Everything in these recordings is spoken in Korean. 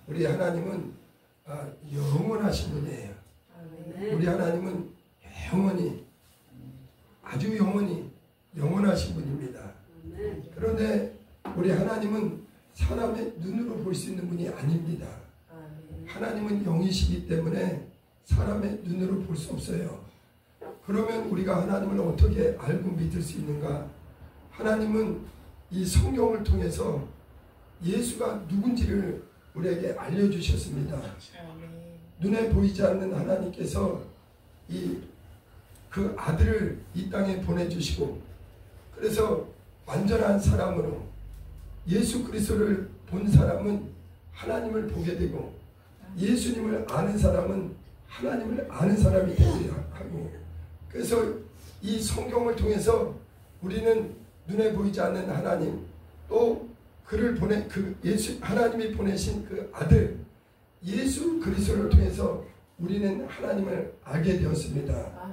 우리 하나님은 영원하신 분이에요. 우리 하나님은 영원히, 아주 영원히 영원하신 분입니다. 그런데 우리 하나님은 사람의 눈으로 볼 수 있는 분이 아닙니다. 하나님은 영이시기 때문에 사람의 눈으로 볼 수 없어요. 그러면 우리가 하나님을 어떻게 알고 믿을 수 있는가? 하나님은 이 성경을 통해서 예수가 누군지를 우리에게 알려주셨습니다. 눈에 보이지 않는 하나님께서 그 아들을 이 땅에 보내주시고, 그래서 완전한 사람으로 예수 그리스도를 본 사람은 하나님을 보게 되고, 예수님을 아는 사람은 하나님을 아는 사람이 되게 하고, 그래서 이 성경을 통해서 우리는 눈에 보이지 않는 하나님, 또 그를 하나님이 보내신 그 아들 예수 그리스도를 통해서 우리는 하나님을 알게 되었습니다.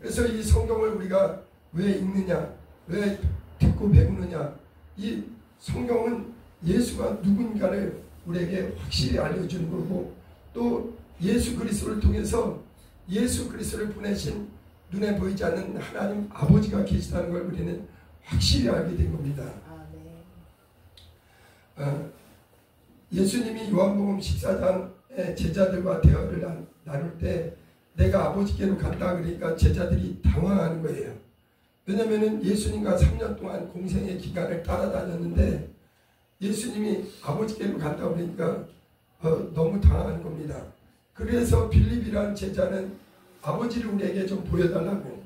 그래서 이 성경을 우리가 왜 읽느냐, 왜 듣고 배우느냐, 이 성경은 예수가 누군가를 우리에게 확실히 알려주는 거고, 또 예수 그리스도를 통해서 예수 그리스도를 보내신 눈에 보이지 않는 하나님 아버지가 계시다는 걸 우리는 확실히 알게 된 겁니다. 예수님이 요한복음 14장에 제자들과 대화를 나눌 때 내가 아버지께로 간다 그러니까 제자들이 당황하는 거예요. 왜냐하면 예수님과 3년 동안 공생의 기간을 따라다녔는데 예수님이 아버지께로 간다고 그러니까 너무 당황하는 겁니다. 그래서 빌립이라는 제자는 아버지를 우리에게 좀 보여달라고.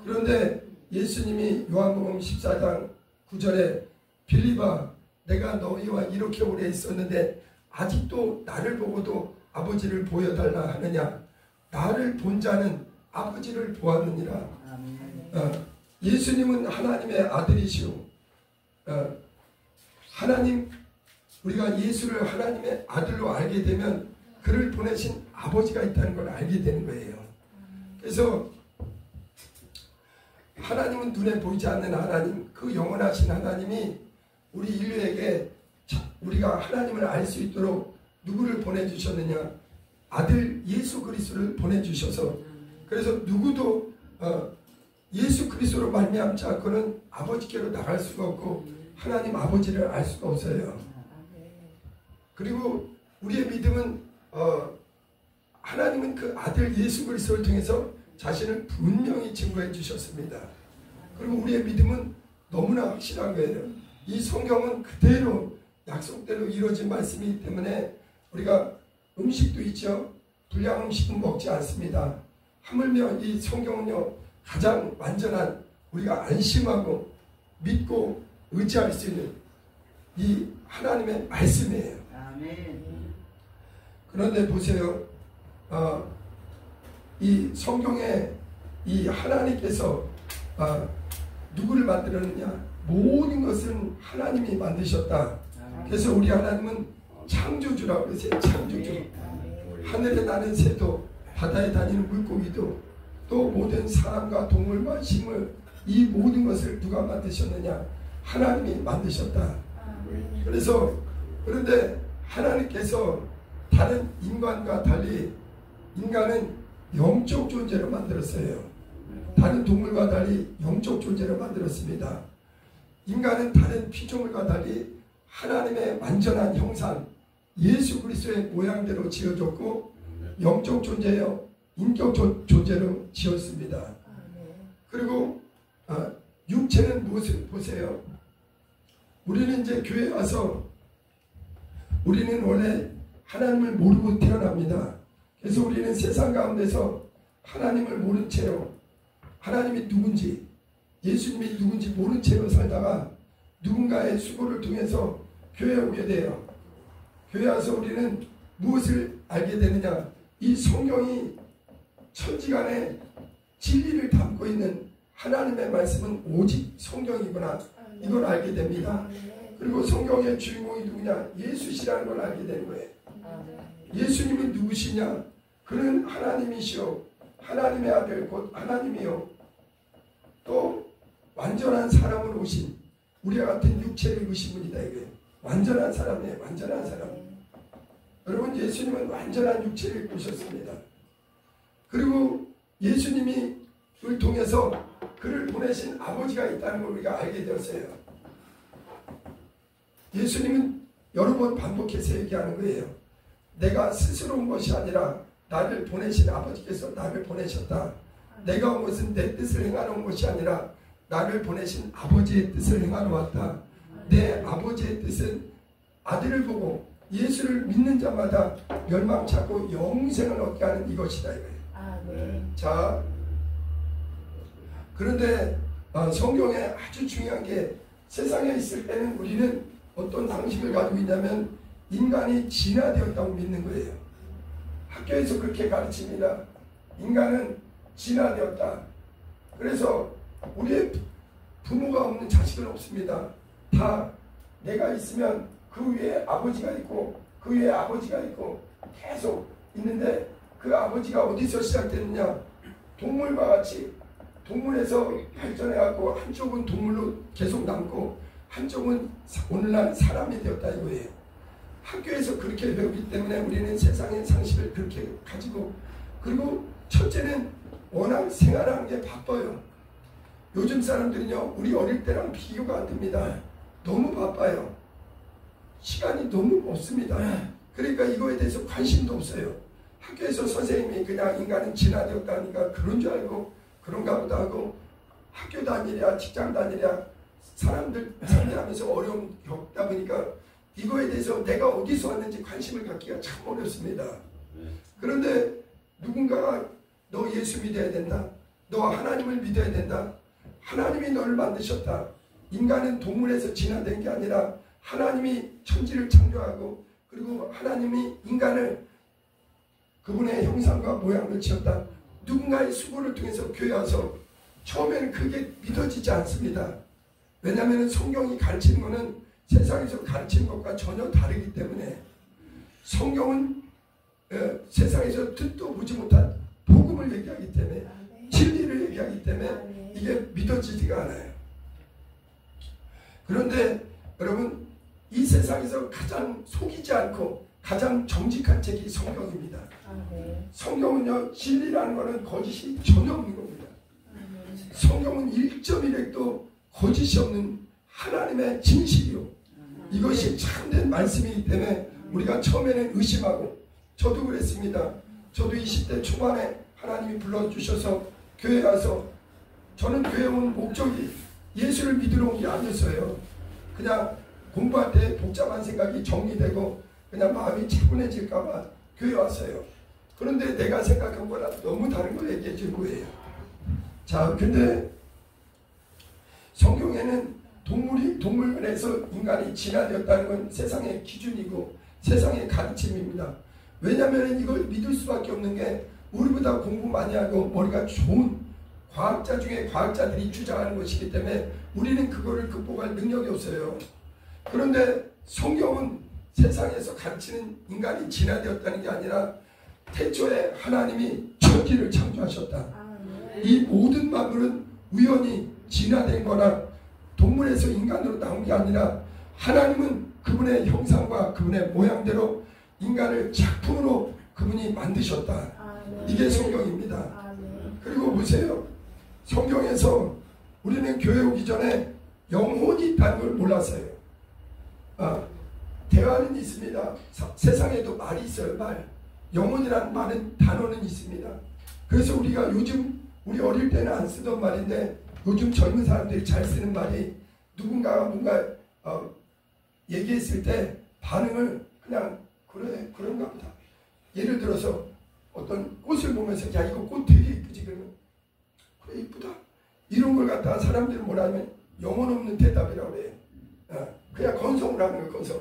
그런데 예수님이 요한복음 14장 9절에 빌립아, 내가 너희와 이렇게 오래 있었는데 아직도 나를 보고도 아버지를 보여달라 하느냐? 나를 본 자는 아버지를 보았느니라. 예수님은 하나님의 아들이시오. 하나님, 우리가 예수를 하나님의 아들로 알게 되면 그를 보내신 아버지가 있다는 걸 알게 되는 거예요. 그래서 하나님은 눈에 보이지 않는 하나님, 그 영원하신 하나님이 우리 인류에게 우리가 하나님을 알 수 있도록 누구를 보내주셨느냐? 아들 예수 그리스도를 보내주셔서, 그래서 누구도 예수 그리스도로 말미암지 않고는 아버지께로 나갈 수가 없고 하나님 아버지를 알 수가 없어요. 그리고 우리의 믿음은 하나님은 그 아들 예수 그리스도를 통해서 자신을 분명히 증거해 주셨습니다. 그리고 우리의 믿음은 너무나 확실한 거예요. 이 성경은 그대로 약속대로 이루어진 말씀이기 때문에 우리가 음식도 있죠. 불량 음식은 먹지 않습니다. 하물며 이 성경은요, 가장 완전한, 우리가 안심하고 믿고 의지할 수 있는 이 하나님의 말씀이에요. 아멘. 그런데 보세요. 이 성경에 이 하나님께서 누구를 만들었느냐? 모든 것은 하나님이 만드셨다. 그래서 우리 하나님은 창조주라고 그러세요. 창조주. 하늘에 나는 새도, 바다에 다니는 물고기도, 또 모든 사람과 동물과 식물, 이 모든 것을 누가 만드셨느냐? 하나님이 만드셨다. 그래서 그런데 하나님께서 다른 인간과 달리 인간은 영적 존재로 만들었어요. 다른 동물과 달리 영적 존재로 만들었습니다. 인간은 다른 피조물과 달리 하나님의 완전한 형상, 예수 그리스도의 모양대로 지어졌고 영적 존재요, 인격 존재로 지었습니다. 그리고 육체는 무엇을 보세요? 우리는 이제 교회에 와서 우리는 원래 하나님을 모르고 태어납니다. 그래서 우리는 세상 가운데서 하나님을 모른 채로, 하나님이 누군지, 예수님이 누군지 모른 채로 살다가 누군가의 수고를 통해서 교회에 오게 돼요. 교회에 와서 우리는 무엇을 알게 되느냐? 이 성경이 천지간에 진리를 담고 있는 하나님의 말씀은 오직 성경이구나, 이걸 알게 됩니다. 그리고 성경의 주인공이 누구냐? 예수시라는 걸 알게 되는 거예요. 예수님이 누구시냐? 그는 하나님이시오, 하나님의 아들 곧 하나님이요, 또 완전한 사람으로 오신, 우리와 같은 육체를 입으신 분이다 이거예요. 완전한 사람이에요. 완전한 사람. 여러분, 예수님은 완전한 육체를 입고 오셨습니다. 그리고 예수님을 통해서 그를 보내신 아버지가 있다는 걸 우리가 알게 되었어요. 예수님은 여러 번 반복해서 얘기하는 거예요. 내가 스스로 온 것이 아니라 나를 보내신 아버지께서 나를 보내셨다. 내가 온 것은 내 뜻을 행하러 온 것이 아니라 나를 보내신 아버지의 뜻을 행하러 왔다. 내 아버지의 뜻은 아들을 보고 예수를 믿는 자마다 멸망치 않고 영생을 얻게 하는 이것이다 이거예요. 자, 그런데 성경에 아주 중요한 게, 세상에 있을 때는 우리는 어떤 상식을 가지고 있냐면 인간이 진화되었다고 믿는 거예요. 학교에서 그렇게 가르칩니다. 인간은 진화되었다. 그래서 우리의 부모가 없는 자식은 없습니다. 다 내가 있으면 그 위에 아버지가 있고 그 위에 아버지가 있고 계속 있는데, 그 아버지가 어디서 시작됐느냐? 동물과 같이 동물에서 발전해갖고 한쪽은 동물로 계속 남고 한쪽은 오늘날 사람이 되었다 이거예요. 학교에서 그렇게 배우기 때문에 우리는 세상의 상식을 그렇게 가지고, 그리고 첫째는 워낙 생활하는 게 바빠요. 요즘 사람들은요, 우리 어릴 때랑 비교가 안 됩니다. 너무 바빠요. 시간이 너무 없습니다. 그러니까 이거에 대해서 관심도 없어요. 학교에서 선생님이 그냥 인간은 진화되었다 하니까 그런 줄 알고 그런가 보다 하고, 학교 다니랴 직장 다니랴 사람들 살아가면서 어려움 겪다 보니까 이거에 대해서 내가 어디서 왔는지 관심을 갖기가 참 어렵습니다. 그런데 누군가가 너 예수 믿어야 된다. 너 하나님을 믿어야 된다. 하나님이 너를 만드셨다. 인간은 동물에서 진화된 게 아니라 하나님이 천지를 창조하고 그리고 하나님이 인간을 그분의 형상과 모양을 지었다. 누군가의 수고를 통해서 교회 와서 처음에는 그게 믿어지지 않습니다. 왜냐하면 성경이 가르치는 것은 세상에서 가르치는 것과 전혀 다르기 때문에, 성경은 세상에서 듣도 보지 못한 복음을 얘기하기 때문에, 진리를 얘기하기 때문에 이게 믿어지지가 않아요. 그런데 여러분, 이 세상에서 가장 속이지 않고 가장 정직한 책이 성경입니다. 성경은요, 진리라는 것은 거짓이 전혀 없는 겁니다. 성경은 1.1핵도 거짓이 없는 하나님의 진실이요, 이것이 참된 말씀이기 때문에 우리가 처음에는 의심하고, 저도 그랬습니다. 저도 20대 초반에 하나님이 불러주셔서 교회 가서, 저는 교회 온 목적이 예수를 믿으러 온 게 아니었어요. 그냥 공부할 때 복잡한 생각이 정리되고 그냥 마음이 차분해질까봐 교회 왔어요. 그런데 내가 생각한 거랑 너무 다른 걸 얘기해 준 거예요. 자, 근데 성경에는 동물원에서 인간이 진화되었다는 건 세상의 기준이고 세상의 가르침입니다. 왜냐하면 이걸 믿을 수밖에 없는 게, 우리보다 공부 많이 하고 머리가 좋은 과학자 중에 과학자들이 주장하는 것이기 때문에 우리는 그거를 극복할 능력이 없어요. 그런데 성경은 세상에서 가르치는 인간이 진화되었다는 게 아니라 태초에 하나님이 천지를 창조하셨다. 이 모든 만물은 우연히 진화된 거나 동물에서 인간으로 나온 게 아니라 하나님은 그분의 형상과 그분의 모양대로 인간을 작품으로 그분이 만드셨다. 이게 성경입니다. 그리고 보세요. 성경에서 우리는 교회 오기 전에 영혼이 있다는 걸 몰랐어요. 대화는 있습니다. 세상에도 말이 있어요. 말. 영혼이라는 말은 단어는 있습니다. 그래서 우리가 요즘 우리 어릴 때는 안 쓰던 말인데 요즘 젊은 사람들이 잘 쓰는 말이, 누군가가 뭔가 얘기했을 때 반응을 그냥 그래 그런가 보다. 예를 들어서 어떤 꽃을 보면서 야 이거 꽃 되게 이쁘지, 그러면 그래 이쁘다. 이런 걸 갖다가 사람들은 뭐라 하면 영혼 없는 대답이라고 해요. 그냥 건성을 하는 거예요. 건성.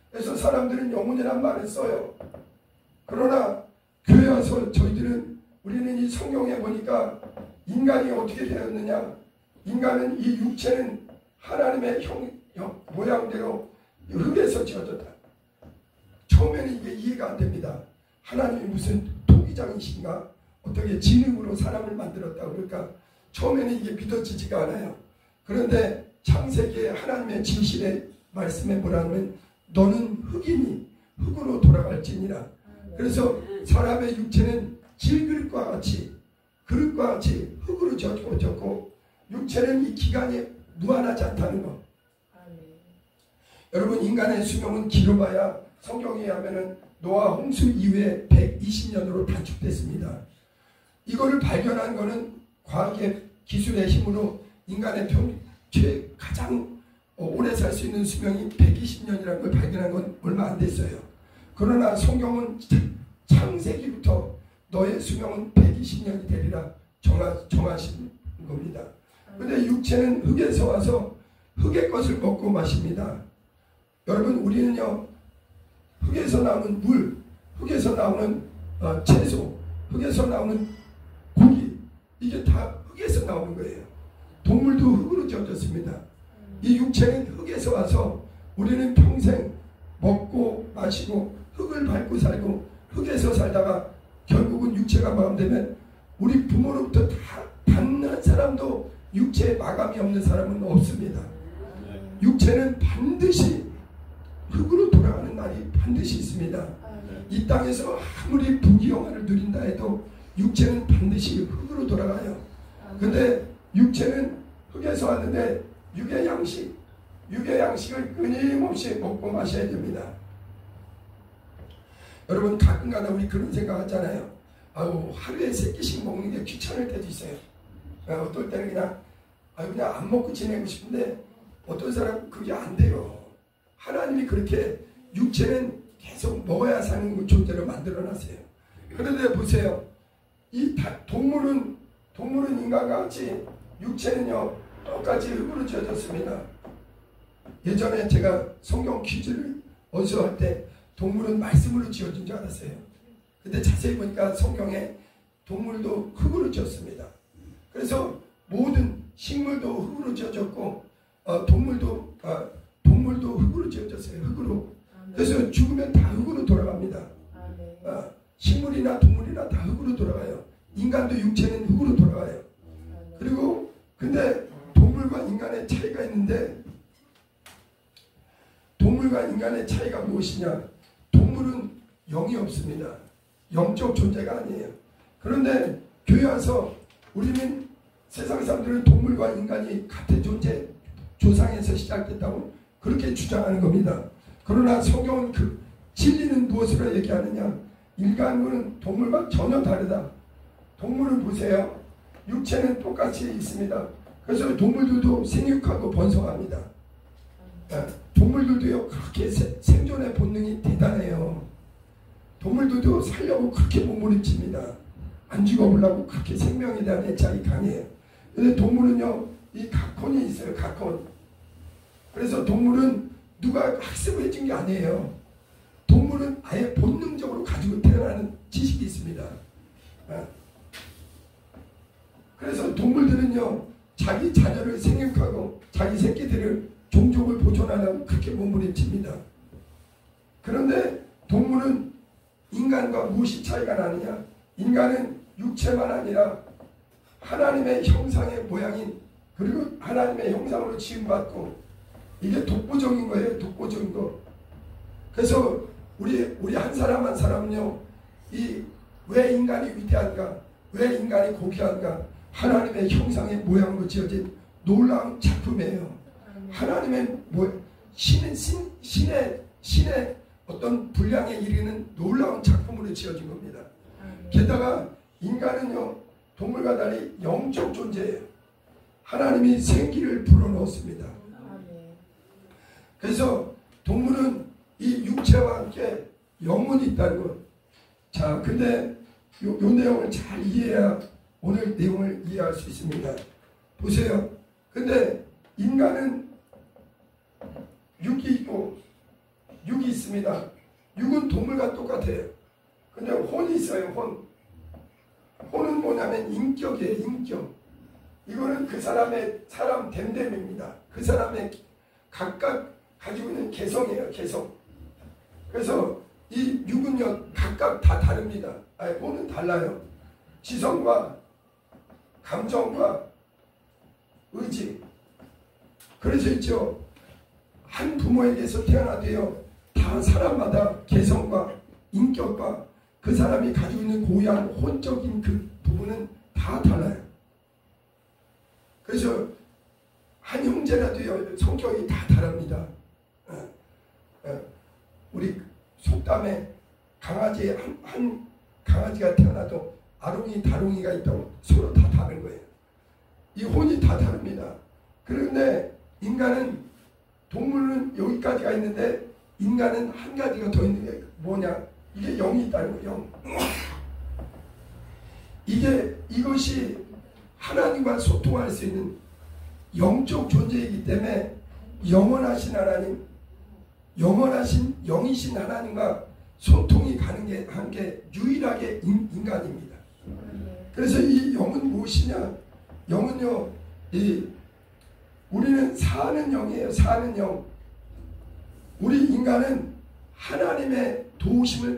그래서 사람들은 영혼이란 말을 써요. 그러나 교회 와서 우리는 이 성경에 보니까 인간이 어떻게 되었느냐, 인간은 이 육체는 하나님의 모양대로 흙에서 지어졌다. 처음에는 이게 이해가 안 됩니다. 하나님이 무슨 토기장이신가, 어떻게 지능으로 사람을 만들었다고 그럴까, 처음에는 이게 믿어지지가 않아요. 그런데 창세기에 하나님의 진실의 말씀에 뭐라 하면 너는 흙이니 흙으로 돌아갈지니라. 그래서 사람의 육체는 질그릇과 같이 흙으로 졌고 육체는 이 기간이 무한하지 않다는 것. 여러분, 인간의 수명은 길어봐야 성경에 하면은 노아 홍수 이후에 120년으로 단축됐습니다. 이거를 발견한 거는 과학의 기술의 힘으로 인간의 가장 오래 살 수 있는 수명이 120년이라는 걸 발견한 건 얼마 안 됐어요. 그러나 성경은 창세기부터 너의 수명은 120년이 되리라 정하신 겁니다. 근데 육체는 흙에서 와서 흙의 것을 먹고 마십니다. 여러분, 우리는요, 흙에서 나오는 물, 흙에서 나오는 채소, 흙에서 나오는 고기, 이게 다 흙에서 나오는 거예요. 동물도 흙으로 지어졌습니다. 이 육체는 흙에서 와서 우리는 평생 먹고 마시고 흙을 밟고 살고 흙에서 살다가 결국은 육체가 마감되면 우리 부모로부터 다 받는 사람도 육체에 마감이 없는 사람은 없습니다. 육체는 반드시 흙으로 돌아가는 날이 반드시 있습니다. 이 땅에서 아무리 부귀영화를 누린다 해도 육체는 반드시 흙으로 돌아가요. 근데 육체는 흙에서 왔는데 육의 양식을 끊임없이 먹고 마셔야 됩니다. 여러분, 가끔가다 우리 그런 생각 하잖아요. 하루에 3끼씩 먹는 게 귀찮을 때도 있어요. 어떨 때는 그냥 안 먹고 지내고 싶은데 어떤 사람은 그게 안 돼요. 하나님이 그렇게 육체는 계속 먹어야 사는 존재로 만들어놨어요. 그런데 보세요. 이 동물은 인간과 같이 육체는요 똑같이 흙으로 지어졌습니다. 예전에 제가 성경 퀴즈를 어디서 할 때 동물은 말씀으로 지어진 줄 알았어요. 근데 자세히 보니까 성경에 동물도 흙으로 지었습니다. 그래서 모든 식물도 흙으로 지어졌고 동물도 흙으로 지어졌어요. 흙으로. 그래서 죽으면 다 흙으로 돌아갑니다. 식물이나 동물이나 다 흙으로 돌아가요. 인간도 육체는 흙으로 돌아가요. 그리고 근데 동물과 인간의 차이가 있는데, 동물과 인간의 차이가 무엇이냐? 동물은 영이 없습니다. 영적 존재가 아니에요. 그런데 교회 와서 우리는 세상 사람들은 동물과 인간이 같은 존재, 조상에서 시작됐다고 그렇게 주장하는 겁니다. 그러나 성경은 그 진리는 무엇으로 얘기하느냐? 인간은 동물과 전혀 다르다. 동물은 보세요. 육체는 똑같이 있습니다. 그래서 동물들도 생육하고 번성합니다. 동물들도요 그렇게 생존의 본능이 대단해요. 동물들도 살려고 그렇게 몸부림칩니다. 안 죽어보려고 그렇게 생명에 대한 애착이 강해요. 근데 동물은요 이 각혼이 있어요. 각혼. 그래서 동물은 누가 학습을 해준 게 아니에요. 동물은 아예 본능적으로 가지고 태어나는 지식이 있습니다. 그래서 동물들은요 자기 자녀를 생육하고 자기 새끼들을 종족을 보존하려고 그렇게 몸부림칩니다. 그런데 동물은 인간과 무엇이 차이가 나느냐? 인간은 육체만 아니라 하나님의 형상의 모양인, 그리고 하나님의 형상으로 지음받고, 이게 독보적인 거예요. 독보적인 거. 그래서 우리 한 사람 한 사람은요 왜 인간이 위대한가, 왜 인간이 고귀한가, 하나님의 형상의 모양으로 지어진 놀라운 작품이에요. 하나님의 신의 어떤 분량에 이르는 놀라운 작품으로 지어진 겁니다. 게다가 인간은요 동물과 달리 영적 존재예요. 하나님이 생기를 불어넣었습니다. 그래서 동물은 이 육체와 함께 영혼이 있다는 것. 자, 근데 요 내용을 잘 이해해야 오늘 내용을 이해할 수 있습니다. 보세요. 근데 인간은 육이 있고 육이 있습니다. 육은 동물과 똑같아요. 근데 혼이 있어요. 혼은 뭐냐면 인격이에요. 인격. 이거는 그 사람의 사람 됨됨입니다. 그 사람의 각각 가지고 있는 개성이에요. 개성. 그래서 이 육은요 각각 다 다릅니다. 혼은 달라요. 지성과 감정과 의지. 그래서 있죠. 한 부모에게서 태어나도요 다 사람마다 개성과 인격과 그 사람이 가지고 있는 고유한 혼적인 그 부분은 다 달라요. 그래서 한 형제라도 성격이 다 다릅니다. 우리 속담에 강아지 한 강아지가 태어나도 아롱이 다롱이가 있다고 서로 다 다른 거예요. 이 혼이 다 다릅니다. 그런데 인간은, 동물은 여기까지가 있는데 인간은 한 가지가 더 있는 게 뭐냐? 이게 영이 있다는 거예요. 영. 이것이 하나님과 소통할 수 있는 영적 존재이기 때문에 영원하신 하나님, 영원하신 영이신 하나님과 소통이 가능한 게 유일하게 인간입니다. 그래서 이 영은 무엇이냐? 영은요, 우리는 사는 영이에요. 사는 영. 우리 인간은 하나님의 도우심을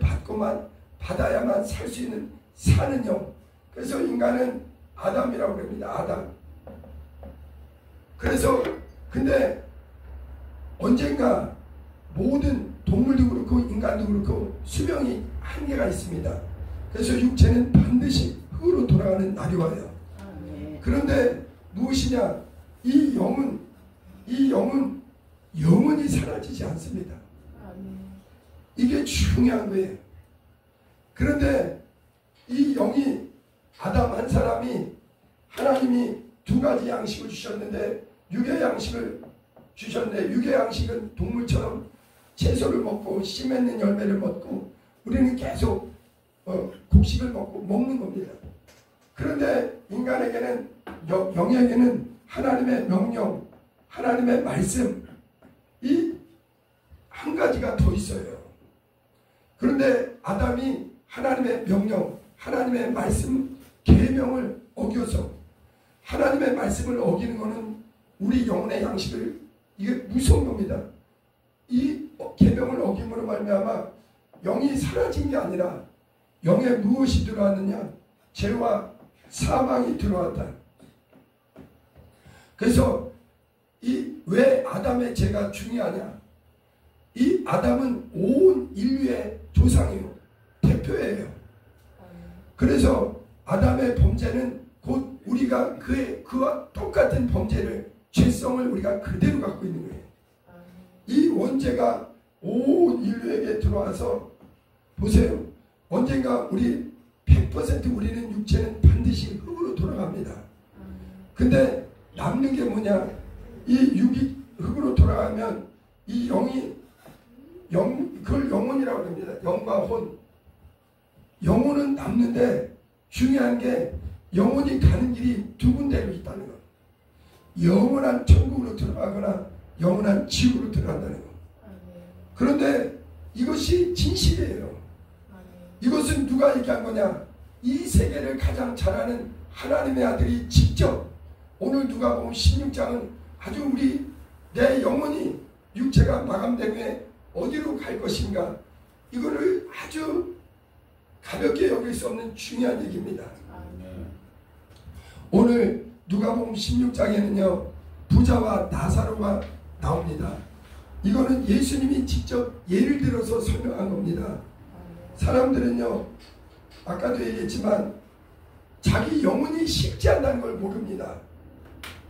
받아야만 살 수 있는 사는 영. 그래서 인간은 아담이라고 합니다. 아담. 그래서 근데 언젠가 모든 동물도 그렇고 인간도 그렇고 수명이 한계가 있습니다. 그래서 육체는 반드시 흙으로 돌아가는 날이 와요. 그런데 무엇이냐? 이 영은 영원히 사라지지 않습니다. 이게 중요한 거예요. 그런데 이 영이, 아담 한 사람이 하나님이 두 가지 양식을 주셨는데, 육의 양식을 주셨는데, 육의 양식은 동물처럼 채소를 먹고 씨 맺는 열매를 먹고 우리는 계속 곡식을 먹는 겁니다. 그런데 인간에게는, 영에게는 하나님의 명령, 하나님의 말씀, 이 한 가지가 더 있어요. 그런데 아담이 하나님의 명령, 하나님의 말씀, 계명을 어겨서, 하나님의 말씀을 어기는 것은 우리 영혼의 양식을, 이게 무서운 겁니다. 이 계명을 어김으로 말미암아 영이 사라진 게 아니라 영에 무엇이 들어왔느냐? 죄와 사망이 들어왔다. 그래서 왜 아담의 죄가 중요하냐? 이 아담은 온 인류의 조상이요, 대표예요. 그래서 아담의 범죄는 곧 우리가 그와 똑같은 범죄를, 죄성을 우리가 그대로 갖고 있는 거예요. 이 원죄가 온 인류에게 들어와서, 보세요. 언젠가 100% 우리는 육체는 반드시 흙으로 돌아갑니다. 근데 남는 게 뭐냐? 이 육이 흙으로 돌아가면 이 영이, 그걸 영혼이라고 합니다. 영과 혼. 영혼은 남는데 중요한 게 영혼이 가는 길이 두 군데로 있다는 것. 영원한 천국으로 들어가거나 영원한 지옥으로 들어간다는 것. 그런데 이것이 진실이에요. 이것은 누가 얘기한 거냐? 이 세계를 가장 잘 아는 하나님의 아들이 직접, 오늘 누가복음 16장은 아주 내 영혼이, 육체가 마감된 후에 어디로 갈 것인가, 이거를 아주 가볍게 여길 수 없는 중요한 얘기입니다. 오늘 누가복음 16장에는요 부자와 나사로가 나옵니다. 이거는 예수님이 직접 예를 들어서 설명한 겁니다. 사람들은요, 아까도 얘기했지만 자기 영혼이 식지 않다는 걸 모릅니다.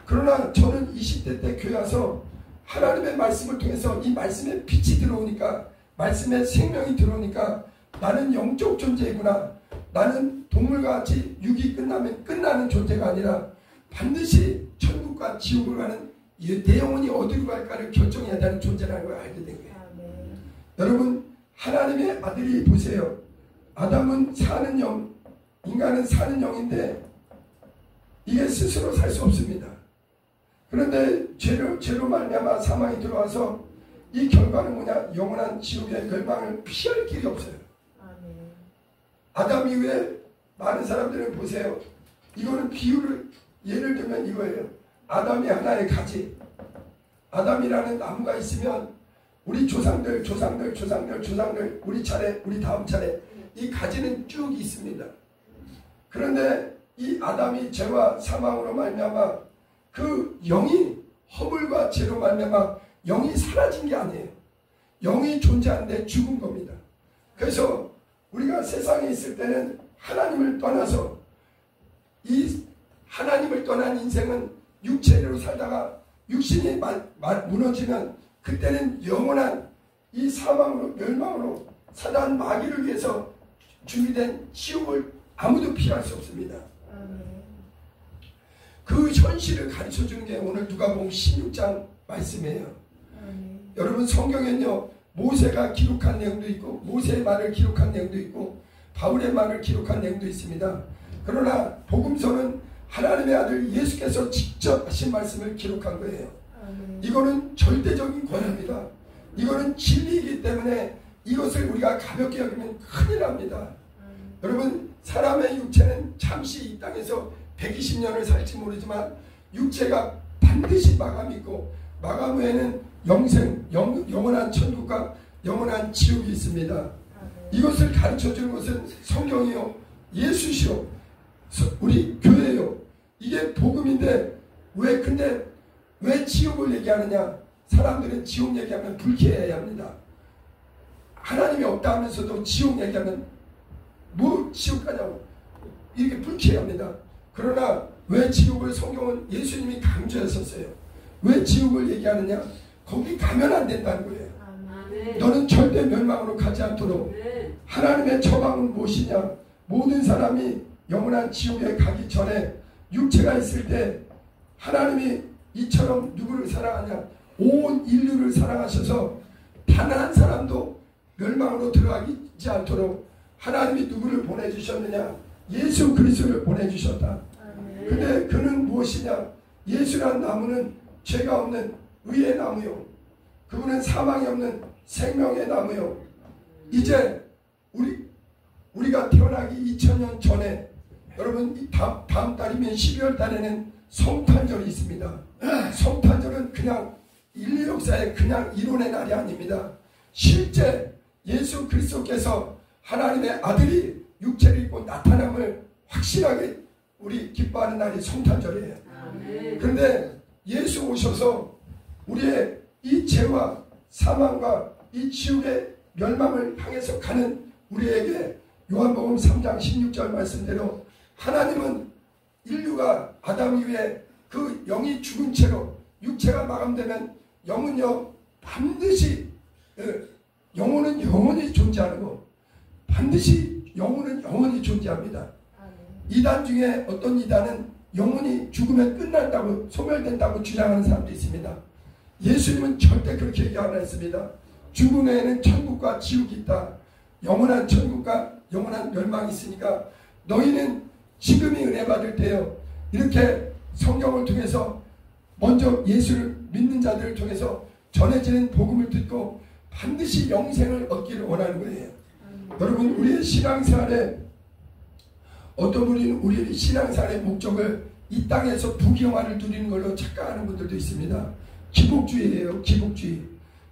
그러나 저는 20대 때 교회 와서 하나님의 말씀을 통해서 이 말씀에 빛이 들어오니까, 말씀에 생명이 들어오니까 나는 영적 존재이구나. 나는 동물과 같이 육이 끝나면 끝나는 존재가 아니라 반드시 천국과 지옥을 가는, 내 영혼이 어디로 갈까를 결정해야 되는 존재라는 걸 알게 된 거예요. 여러분, 하나님의 아들이, 보세요. 아담은 사는 영, 인간은 사는 영인데 이게 스스로 살 수 없습니다. 그런데 죄로 말미암아 사망이 들어와서 이 결과는 뭐냐? 영원한 지옥의 멸망을 피할 길이 없어요. 아담 이후에 많은 사람들은, 보세요. 이거는 비유를, 예를 들면 이거예요. 아담이 하나의 가지, 아담이라는 나무가 있으면 우리 조상들, 우리 차례, 우리 다음 차례, 이 가지는 쭉 있습니다. 그런데 이 아담이 죄와 사망으로 말미암아 그 영이, 허물과 죄로 말미암아 영이 사라진 게 아니에요. 영이 존재하는데 죽은 겁니다. 그래서 우리가 세상에 있을 때는 하나님을 떠나서 이 하나님을 떠난 인생은 육체로 살다가 육신이 무너지면 그때는 영원한 이 사망으로 멸망으로 사단 마귀를 위해서 준비된 지옥을 아무도 피할 수 없습니다. 그 현실을 가르쳐주는 게 오늘 누가복음 16장 말씀이에요. 여러분 성경에는요 모세가 기록한 내용도 있고 모세의 말을 기록한 내용도 있고 바울의 말을 기록한 내용도 있습니다. 그러나 복음서는 하나님의 아들 예수께서 직접 하신 말씀을 기록한 거예요. 이거는 절대적인 권위입니다. 이거는 진리이기 때문에 이것을 우리가 가볍게 여기면 큰일 납니다. 여러분 사람의 육체는 잠시 이 땅에서 120년을 살지 모르지만 육체가 반드시 마감이 있고 마감 후에는 영원한 천국과 영원한 지옥이 있습니다. 이것을 가르쳐주는 것은 성경이요 예수시요 우리 교회요. 이게 복음인데 왜 지옥을 얘기하느냐. 사람들은 지옥 얘기하면 불쾌해야 합니다. 하나님이 없다 하면서도 지옥 얘기하면 뭐 지옥 가냐고 이렇게 불쾌합니다. 그러나 왜 지옥을 성경은 예수님이 강조했었어요. 왜 지옥을 얘기하느냐. 거기 가면 안 된다는 거예요. 너는 절대 멸망으로 가지 않도록. 하나님의 처방은 무엇이냐. 모든 사람이 영원한 지옥에 가기 전에 육체가 있을 때 하나님이 이처럼 누구를 사랑하냐. 온 인류를 사랑하셔서 단 한 사람도 멸망으로 들어가지 않도록 하나님이 누구를 보내주셨느냐. 예수 그리스도를 보내주셨다. 근데 그는 무엇이냐. 예수란 나무는 죄가 없는 의의 나무요. 그분은 사망이 없는 생명의 나무요. 이제 우리가 태어나기 2000년 전에 여러분 다음 달이면 12월 달에는 성탄절이 있습니다. 성탄절은 그냥 인류 역사의 그냥 이론의 날이 아닙니다. 실제 예수 그리스도께서 하나님의 아들이 육체를 입고 나타남을 확실하게 우리 기뻐하는 날이 성탄절이에요. 그런데 예수 오셔서 우리의 이 죄와 사망과 이 지옥의 멸망을 향해서 가는 우리에게 요한복음 3장 16절 말씀대로 하나님은 인류가 아담 이후에 그 영이 죽은 채로 육체가 마감되면 영은요 반드시 영혼은 영원히 존재하고 반드시 영혼은 영원히 존재합니다. 이단 중에 어떤 이단은 영혼이 죽으면 끝난다고 소멸된다고 주장하는 사람도 있습니다. 예수님은 절대 그렇게 얘기 안 했습니다. 죽음 외에는 천국과 지옥이 있다. 영원한 천국과 영원한 멸망이 있으니까 너희는 지금이 은혜 받을 때요. 이렇게 성경을 통해서 먼저 예수를 믿는 자들을 통해서 전해지는 복음을 듣고 반드시 영생을 얻기를 원하는 거예요. 여러분 우리의 신앙생활에 어떤 분은 우리의 신앙생활의 목적을 이 땅에서 부귀영화를 누리는 걸로 착각하는 분들도 있습니다. 기복주의예요. 기복주의.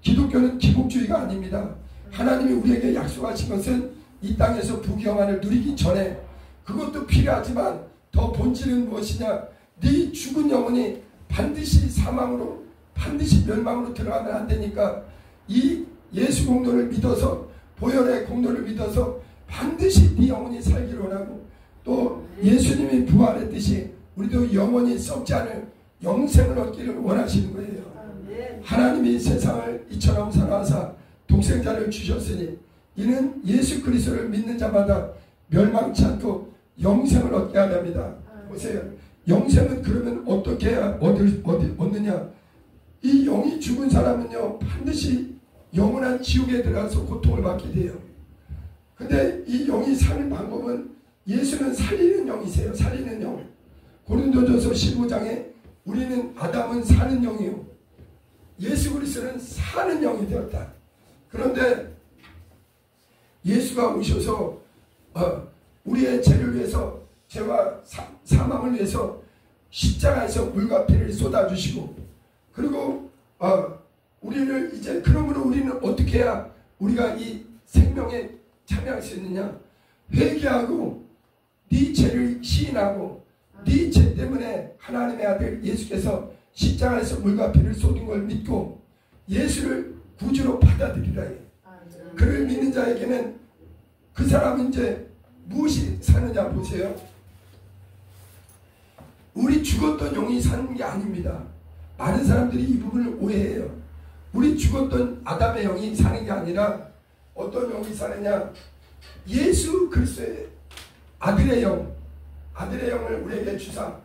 기독교는 기복주의가 아닙니다. 하나님이 우리에게 약속하신 것은 이 땅에서 부귀영화를 누리기 전에 그것도 필요하지만 더 본질은 무엇이냐. 네 죽은 영혼이 반드시 사망으로 반드시 멸망으로 들어가면 안 되니까 이 예수 공로를 믿어서 보혈의 공로를 믿어서 반드시 네 영혼이 살기를 원하고 또 예수님이 부활했듯이 우리도 영원히 썩지 않을 영생을 얻기를 원하시는 거예요. 하나님이 세상을 이처럼 사랑하사 독생자를 주셨으니 이는 예수 그리스도를 믿는 자마다 멸망치 않고 영생을 얻게 하려 합니다. 보세요. 영생은 그러면 어떻게 해야 얻느냐. 이 영이 죽은 사람은요 반드시 영원한 지옥에 들어가서 고통을 받게 돼요. 근데 이 영이 사는 방법은 예수는 살리는 영이세요. 살리는 영. 고린도전서 15장에 우리는 아담은 사는 영이요 예수 그리스도는 사는 영이 되었다. 그런데 예수가 오셔서 우리의 죄를 위해서 죄와 사망을 위해서 십자가에서 물과 피를 쏟아주시고 그리고 우리를 이제 그러므로 우리는 어떻게 해야 우리가 이 생명에 참여할 수 있느냐. 회개하고 네 죄를 시인하고 네 죄 때문에 하나님의 아들 예수께서 십자가에서 물과 피를 쏟은 걸 믿고 예수를 구주로 받아들이라. 그를 믿는 자에게는 그 사람은 이제 무엇이 사느냐 보세요. 우리 죽었던 영이 사는 게 아닙니다. 많은 사람들이 이 부분을 오해해요. 우리 죽었던 아담의 영이 사는 게 아니라 어떤 영이 사느냐, 예수 그리스도의 아들의 영, 아들의 영을 우리에게 주사.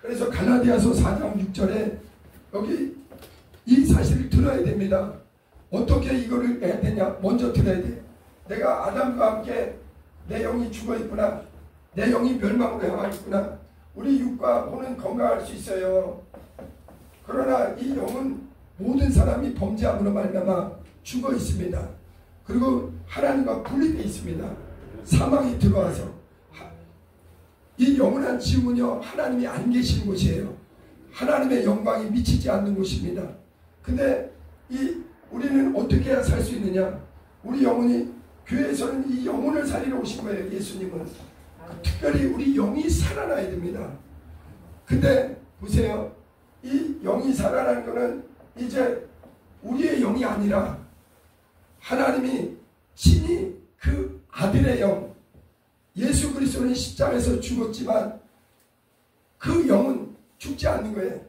그래서 갈라디아서 4장 6절에 여기 이 사실을 들어야 됩니다. 어떻게 이거를 해야 되냐? 먼저 들어야 돼. 내가 아담과 함께 내 영이 죽어 있구나. 내 영이 멸망으로 향하고 있구나. 우리 육과 혼은 건강할 수 있어요. 그러나 이 영은 모든 사람이 범죄함으로 말미암아 죽어 있습니다. 그리고 하나님과 분리되어 있습니다. 사망이 들어와서. 이 영원한 지옥은요, 하나님이 안 계시는 곳이에요. 하나님의 영광이 미치지 않는 곳입니다. 근데 우리는 어떻게 해야 살 수 있느냐? 우리 영혼이, 교회에서는 이 영혼을 살리러 오신 거예요. 예수님은. 특별히 우리 영이 살아나야 됩니다. 근데 보세요. 이 영이 살아나는 것은 이제 우리의 영이 아니라 하나님이 친히 그 아들의 영, 예수 그리스도는 십자가에서 죽었지만 그 영은 죽지 않는 거예요.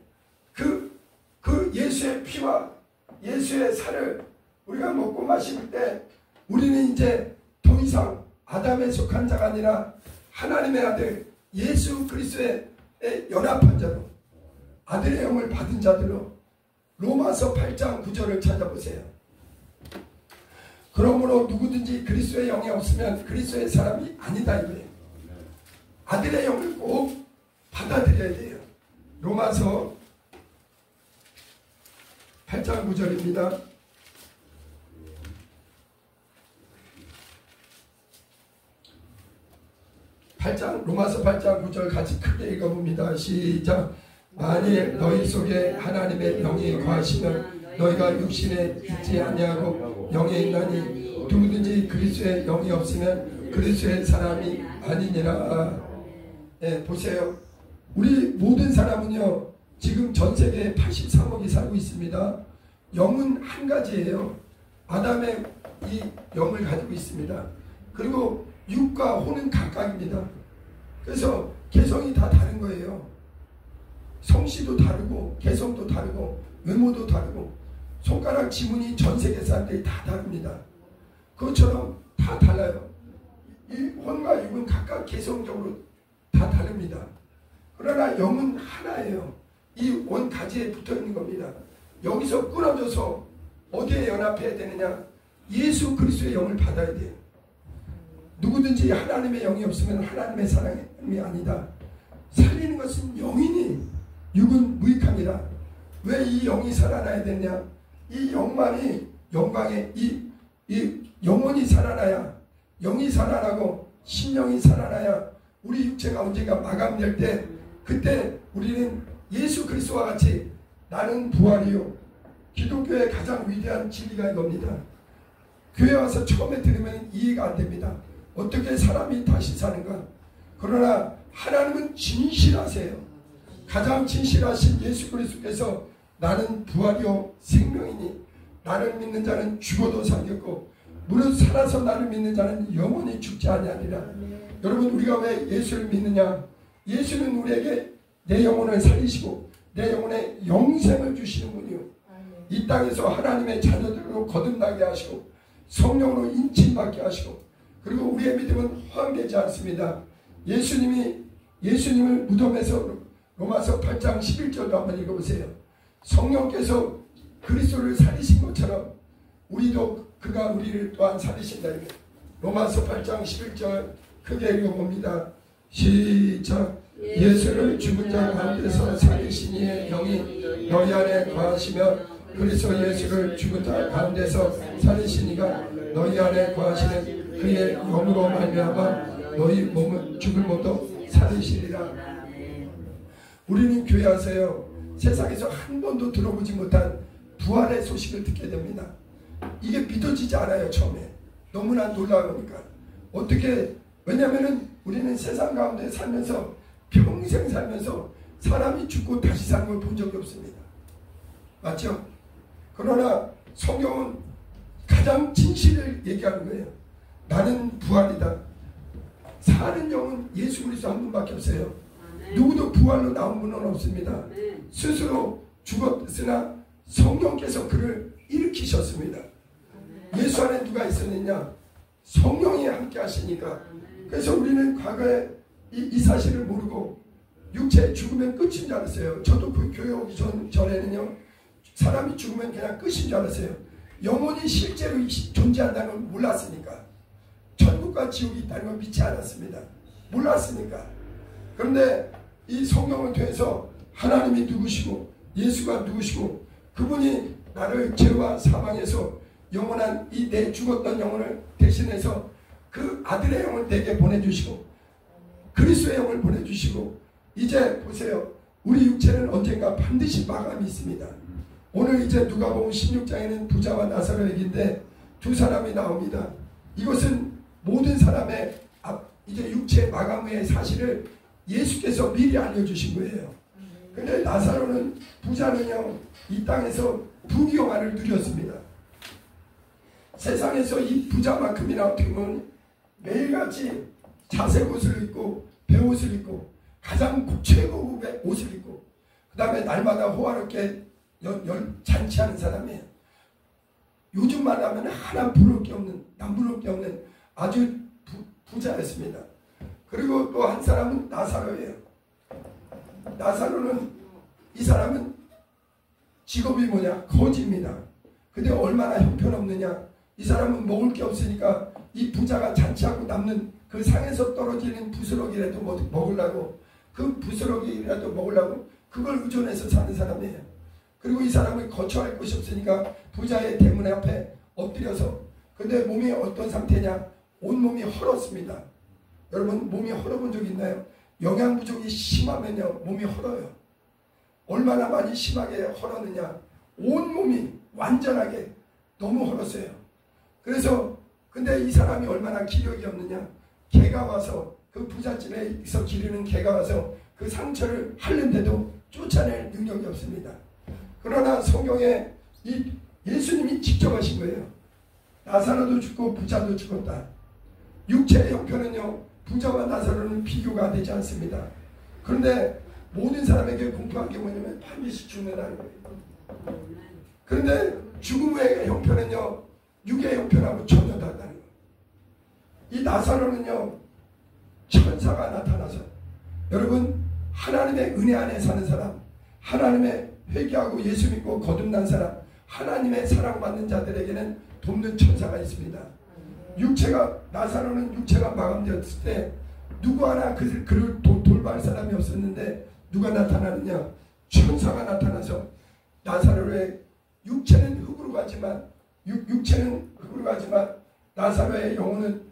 그 예수의 피와 예수의 살을 우리가 먹고 마실 때 우리는 이제 더 이상 아담에 속한 자가 아니라 하나님의 아들 예수 그리스도의 연합한 자로, 아들의 영을 받은 자들로, 로마서 8장 9절을 찾아보세요. 그러므로 누구든지 그리스도의 영이 없으면 그리스도의 사람이 아니다 이거예요. 아들의 영을 꼭 받아들여야 돼요. 로마서 8장 9절입니다. 로마서 8장 9절 같이 크게 읽어봅니다. 시작. 만일 너희 속에 하나님의 영이 거하시면 너희가 육신에 있지 아니하고 영에 있나니 누구든지 그리스도의 영이 없으면 그리스도의 사람이 아니니라. 네, 보세요. 우리 모든 사람은요, 지금 전 세계에 83억이 살고 있습니다. 영은 한 가지예요. 아담의 이 영을 가지고 있습니다. 그리고 육과 혼은 각각입니다. 그래서 개성이 다 다른 거예요. 성씨도 다르고 개성도 다르고 외모도 다르고 손가락 지문이 전 세계 사람들이 다 다릅니다. 그것처럼 다 달라요. 이 혼과 육은 각각 개성적으로 다 다릅니다. 그러나 영은 하나예요. 이 원 가지에 붙어 있는 겁니다. 여기서 끊어져서 어디에 연합해야 되느냐? 예수 그리스도의 영을 받아야 돼요. 누구든지 하나님의 영이 없으면 하나님의 사랑이 아니다. 살리는 것은 영이니 육은 무익함이라. 왜 이 영이 살아나야 되냐? 이 영만이 영광의 이 영혼이 살아나야, 영이 살아나고 심령이 살아나야 우리 육체가 언젠가 마감될 때, 그때 우리는 예수 그리스도와 같이 나는 부활이요. 기독교의 가장 위대한 진리가 이겁니다. 교회 와서 처음에 들으면 이해가 안 됩니다. 어떻게 사람이 다시 사는가? 그러나 하나님은 진실하세요. 가장 진실하신 예수 그리스도께서 나는 부활이요 생명이니 나를 믿는 자는 죽어도 살겠고 무릇 살아서 나를 믿는 자는 영원히 죽지 아니하리라. 여러분, 우리가 왜 예수를 믿느냐? 예수는 우리에게 내 영혼을 살리시고 내 영혼에 영생을 주시는 분이요, 이 땅에서 하나님의 자녀들로 거듭나게 하시고 성령으로 인침받게 하시고, 그리고 우리의 믿음은 허황되지 않습니다. 예수님을 무덤에서, 로마서 8장 11절도 한번 읽어보세요. 성령께서 그리스도를 살리신 것처럼 우리도 그가 우리를 또한 살리신다. 로마서 8장 11절 크게 읽어봅니다. 시작. 예수를 죽은 자 가운데서 살리신 이의 영이 너희 안에 거하시며 그리스도 예수를 죽은 자 가운데서 살리신 이가 너희 안에 거하시는 그의 영으로 말미암아 너희 몸은 죽을 몸도 살리시리라. 우리는 교회 와서요, 세상에서 한 번도 들어보지 못한 부활의 소식을 듣게 됩니다. 이게 믿어지지 않아요. 처음에 너무나 놀라우니까. 어떻게, 왜냐면은 우리는 세상 가운데 살면서 평생 살면서 사람이 죽고 다시 사는 걸 본 적이 없습니다. 맞죠? 그러나 성경은 가장 진실을 얘기하는 거예요. 나는 부활이다. 사는 영은 예수 그리스도 한 분밖에 없어요. 누구도 부활로 나온 분은 없습니다. 스스로 죽었으나 성령께서 그를 일으키셨습니다. 예수 안에 누가 있었느냐? 성령이 함께 하시니까. 그래서 우리는 과거에 이 사실을 모르고 육체의 죽으면 끝인 줄 알았어요. 저도 그 교회 오기 전에는요, 사람이 죽으면 그냥 끝인 줄 알았어요. 영혼이 실제로 존재한다는 걸 몰랐으니까. 천국과 지옥이 있다는 걸 믿지 않았습니다. 몰랐으니까. 그런데 이 성령을 통해서 하나님이 누구시고 예수가 누구시고 그분이 나를 죄와 사망에서 영원한 이 내 죽었던 영혼을 대신해서 그 아들의 영을 내게 보내주시고 그리스도의 영을 보내주시고 이제 보세요. 우리 육체는 언젠가 반드시 마감이 있습니다. 오늘 이제 누가복음 16장에는 부자와 나사로 얘기인데 두 사람이 나옵니다. 이것은 모든 사람의 이제 육체의 마감의 사실을 예수께서 미리 알려주신 거예요. 근데 나사로는 부자는요 이 땅에서 부귀영화를 누렸습니다. 세상에서 이 부자만큼이나 어떻게 보면 매일같이 자색 옷을 입고 배옷을 입고 가장 최고급의 옷을 입고 그 다음에 날마다 호화롭게 잔치하는 사람이에요. 요즘만 하면 하나 부러울 게 없는 남부러울 게 없는 아주 부자였습니다. 그리고 또 한 사람은 나사로예요. 나사로는 이 사람은 직업이 뭐냐? 거지입니다. 근데 얼마나 형편없느냐? 이 사람은 먹을 게 없으니까 이 부자가 잔치하고 남는 그 상에서 떨어지는 부스러기라도 먹으려고 그 부스러기라도 먹으려고 그걸 의존해서 사는 사람이에요. 그리고 이 사람은 거처할 곳이 없으니까 부자의 대문 앞에 엎드려서 근데 몸이 어떤 상태냐? 온몸이 헐었습니다. 여러분 몸이 헐어본 적 있나요? 영양 부족이 심하면요 몸이 헐어요. 얼마나 많이 심하게 헐었느냐? 온몸이 완전하게 너무 헐었어요. 그래서 근데 이 사람이 얼마나 기력이 없느냐? 개가 와서 그 부잣집에서 기르는 개가 와서 그 상처를 핥는데도 쫓아낼 능력이 없습니다. 그러나 성경에 이 예수님이 직접 하신 거예요. 나사로도 죽고 부자도 죽었다. 육체의 형편은요 부자와 나사로는 비교가 되지 않습니다. 그런데 모든 사람에게 공평한 게 뭐냐면 반드시 죽는다는 거예요. 그런데 죽음의 형편은요 육의 형편하고 전혀 다르다는 거예요. 이 나사로는요 천사가 나타나서 여러분 하나님의 은혜 안에 사는 사람, 하나님의 회개하고 예수 믿고 거듭난 사람, 하나님의 사랑받는 자들에게는 돕는 천사가 있습니다. 나사로는 육체가 마감되었을 때 누구 하나 그를 돌볼 사람이 없었는데 누가 나타나느냐? 천사가 나타나서 나사로의 육체는 흙으로 가지만 나사로의 영혼은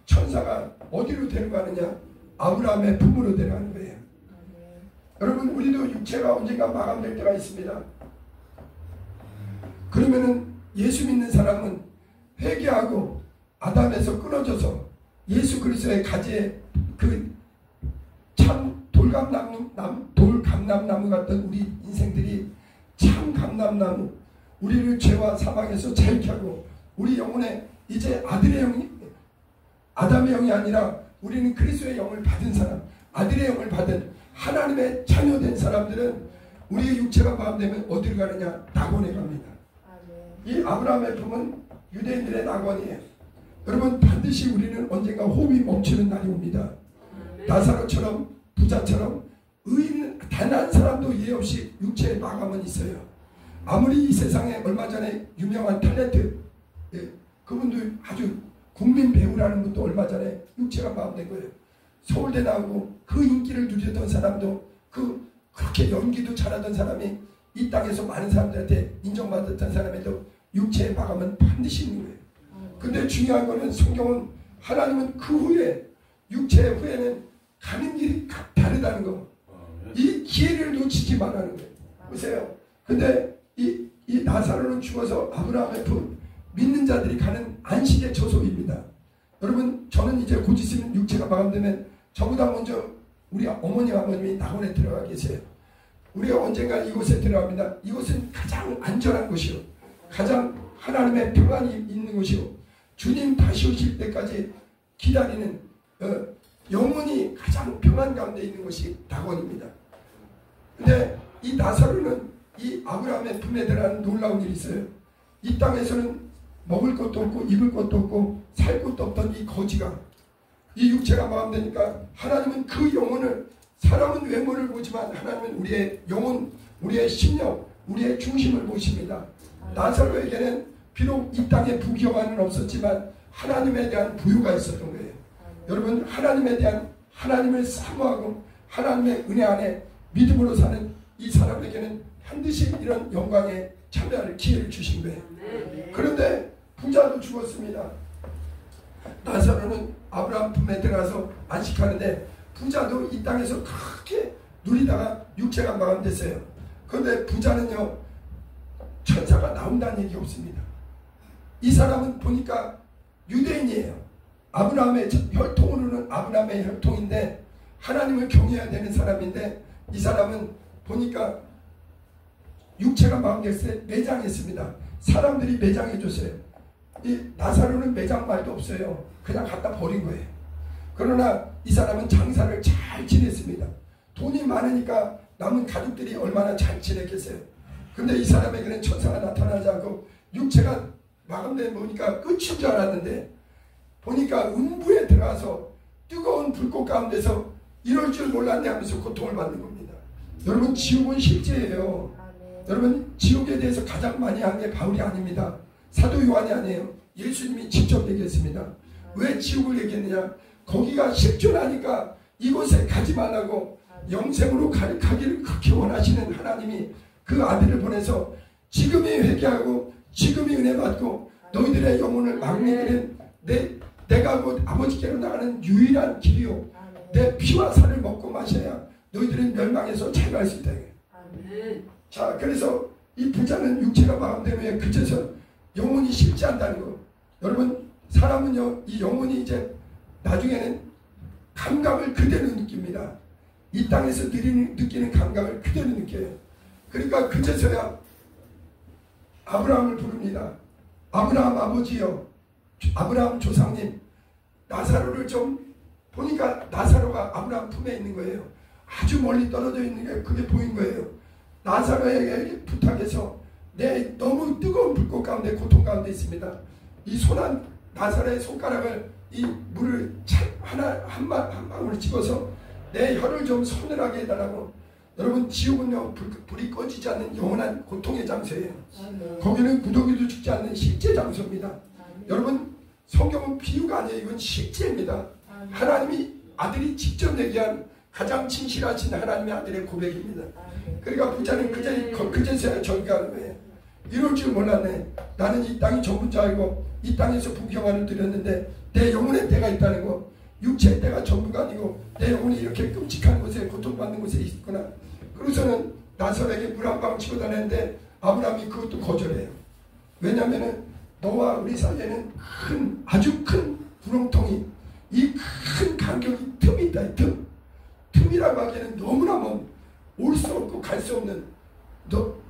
천사가 어디로 데려가느냐? 아브라함의 품으로 데려가는 거예요. 여러분 우리도 육체가 언젠가 마감될 때가 있습니다. 그러면은 예수 믿는 사람은 회개하고 아담에서 끊어져서 예수 그리스도의 가지에 그 참 돌감람나무 같던 우리 인생들이 참 감람나무 우리를 죄와 사망에서 자유케 하고 우리 영혼에 이제 아들의 영이 아담의 영이 아니라 우리는 그리스도의 영을 받은 사람 아들의 영을 받은 하나님의 자녀된 사람들은 우리의 육체가 마감되면 어디로 가느냐? 낙원에 갑니다. 이 아브라함의 품은 유대인들의 낙원이에요. 여러분 반드시 우리는 언젠가 호흡이 멈추는 날이 옵니다. 나사로처럼 부자처럼 의인 단 한 사람도 이해 없이 육체의 마감은 있어요. 아무리 이 세상에 얼마 전에 유명한 탤런트 그분도 아주 국민 배우라는 분도 얼마 전에 육체가 마감된 거예요. 서울대 나오고 그 인기를 누리던 사람도 그렇게 연기도 잘하던 사람이 이 땅에서 많은 사람들한테 인정받았던 사람에도 육체의 마감은 반드시 있는 거예요. 근데 중요한 거는 성경은 하나님은 그 후에 육체의 후에는 가는 길이 다르다는 거. 이 기회를 놓치지 말라는 거예요. 보세요. 근데 이 나사로는 죽어서 아브라함의 품 믿는 자들이 가는 안식의 저소입니다. 여러분 저는 이제 곧 있으면 육체가 마감되면 저보다 먼저 우리 어머니 아버님이 낙원에 들어가 계세요. 우리가 언젠가 이곳에 들어갑니다. 이곳은 가장 안전한 곳이요 가장 하나님의 평안이 있는 곳이요 주님 다시 오실 때까지 기다리는 영혼이 가장 평안 가운데 있는 것이 낙원입니다. 근데 이 나사로는 이 아브라함의 품에 들어가는 놀라운 일이 있어요. 이 땅에서는 먹을 것도 없고 입을 것도 없고 살 것도 없던 이 거지가, 이 육체가 마감되니까 하나님은 그 영혼을, 사람은 외모를 보지만 하나님은 우리의 영혼, 우리의 심령, 우리의 중심을 보십니다. 나사로에게는 비록 이 땅에 부귀영화는 없었지만 하나님에 대한 부유가 있었던 거예요. 여러분, 하나님에 대한, 하나님을 사모하고 하나님의 은혜 안에 믿음으로 사는 이 사람에게는 반드시 이런 영광에 참여할 기회를 주신 거예요. 그런데 부자도 죽었습니다. 나사로는 아브라함 품에 들어가서 안식하는데 부자도 이 땅에서 그렇게 누리다가 육체가 마감됐어요. 그런데 부자는요, 천사가 나온다는 얘기 없습니다. 이 사람은 보니까 유대인이에요. 아브라함의 혈통으로는 아브라함의 혈통인데 하나님을 경외해야 되는 사람인데 이 사람은 보니까 육체가 마감됐을 때 매장했습니다. 사람들이 매장해줬어요. 이 나사로는 매장 말도 없어요. 그냥 갖다 버린 거예요. 그러나 이 사람은 장사를 잘 지냈습니다. 돈이 많으니까 남은 가족들이 얼마나 잘 지냈겠어요. 근데 이 사람에게는 천사가 나타나지 않고 육체가 마감돼 보니까 끝인 줄 알았는데 보니까 음부에 들어가서 뜨거운 불꽃 가운데서 이럴 줄 몰랐네 하면서 고통을 받는 겁니다. 여러분, 지옥은 실제예요. 여러분, 지옥에 대해서 가장 많이 한 게 바울이 아닙니다. 사도 요한이 아니에요. 예수님이 직접 얘기했습니다. 왜 지옥을 얘기했느냐? 거기가 실존하니까 이곳에 가지 말라고 영생으로 가기를 그렇게 원하시는 하나님이 그 아들을 보내서 지금이 회개하고 지금이 은혜 받고 너희들의 영혼을 막는 길은 내가 곧 아버지께로 나가는 유일한 길이요 내 피와 살을 먹고 마셔야 너희들은 멸망에서 잘 갈 수 있다. 자, 그래서 이 부자는 육체가 마감되면 그쳐서 영혼이 실제한다는 거. 여러분, 사람은요, 이 영혼이 이제 나중에는 감각을 그대로 느낍니다. 이 땅에서 느끼는 감각을 그대로 느껴요. 그러니까 그제서야 아브라함을 부릅니다. 아브라함 아버지요, 아브라함 조상님, 나사로를 좀 보니까 나사로가 아브라함 품에 있는 거예요. 아주 멀리 떨어져 있는 게 그게 보인 거예요. 나사로에게 부탁해서 내 너무 뜨거운 불꽃 가운데 고통 가운데 있습니다. 이 손한 나사로의 손가락을 이 물을 한 방울 집어서 내 혀를 좀 서늘하게 해달라고. 여러분, 지옥은요, 불이 꺼지지 않는 영원한 고통의 장소예요. 거기는 무더기도 죽지 않는 실제 장소입니다. 여러분, 성경은 비유가 아니에요. 이건 실제입니다. 하나님이 아들이 직접 얘기한 가장 진실하신 하나님의 아들의 고백입니다. 그러니까 부자는 그제서야 절개하는 거예요. 이럴 줄 몰랐네. 나는 이 땅이 전부인 줄 알고 이 땅에서 부귀영화를 드렸는데 내 영혼에 때가 있다는 거. 육체의 때가 전부가 아니고 내 영혼이 이렇게 끔찍한 곳에, 고통받는 곳에 있구나. 그래서는 나사로에게 물 한 방울 치고 다녔는데 아브라함이 그것도 거절해요. 왜냐하면 너와 우리 사이에는 아주 큰 구렁텅이, 이 큰 간격이 틈이 있다. 이 틈이라고 하기에는 너무나 먼, 올 수 없고 갈 수 없는,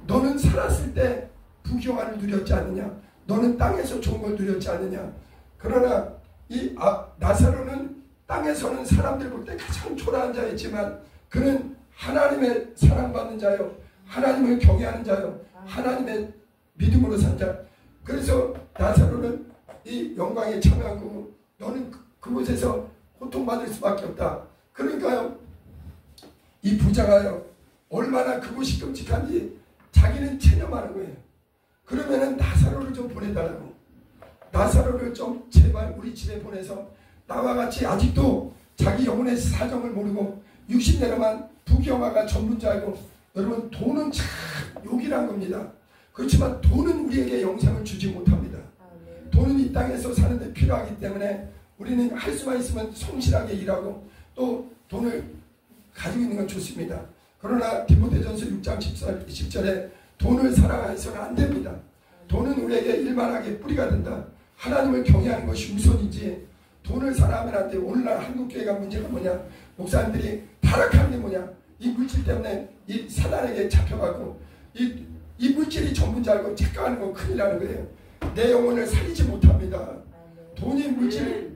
너는 살았을 때 부귀영화를 누렸지 않느냐? 너는 땅에서 좋은 걸 누렸지 않느냐? 그러나 이 나사로는 땅에서는 사람들 볼 때 가장 초라한 자였지만 그는 하나님의 사랑받는 자요, 하나님을 경외하는 자요, 하나님의 믿음으로 산 자. 그래서 나사로는 이 영광에 참여하고 너는 그곳에서 고통받을 수밖에 없다. 그러니까요, 이 부자가요, 얼마나 그곳이 끔찍한지 자기는 체념하는 거예요. 그러면은 나사로를 좀 보내달라고. 나사로를 좀 제발 우리 집에 보내서 나와 같이 아직도 자기 영혼의 사정을 모르고 60대로만 부귀영화가 전부인 줄 알고. 여러분, 돈은 참 욕이란 겁니다. 그렇지만 돈은 우리에게 영생을 주지 못합니다. 돈은 이 땅에서 사는데 필요하기 때문에 우리는 할 수만 있으면 성실하게 일하고 또 돈을 가지고 있는 건 좋습니다. 그러나 디모데전서 6장 10절에 돈을 사랑해서는 안 됩니다. 돈은 우리에게 일만하게 뿌리가 된다. 하나님을 경외하는 것이 우선이지 돈을 사랑하면 안 돼요. 오늘날 한국교회가 문제가 뭐냐? 목사님들이 타락하는 게 뭐냐? 이 물질 때문에 이 사단에게 잡혀가고 이 물질이 전부인 줄 알고 착각하는 거 큰일 나는 거예요. 내 영혼을 살리지 못합니다. 돈이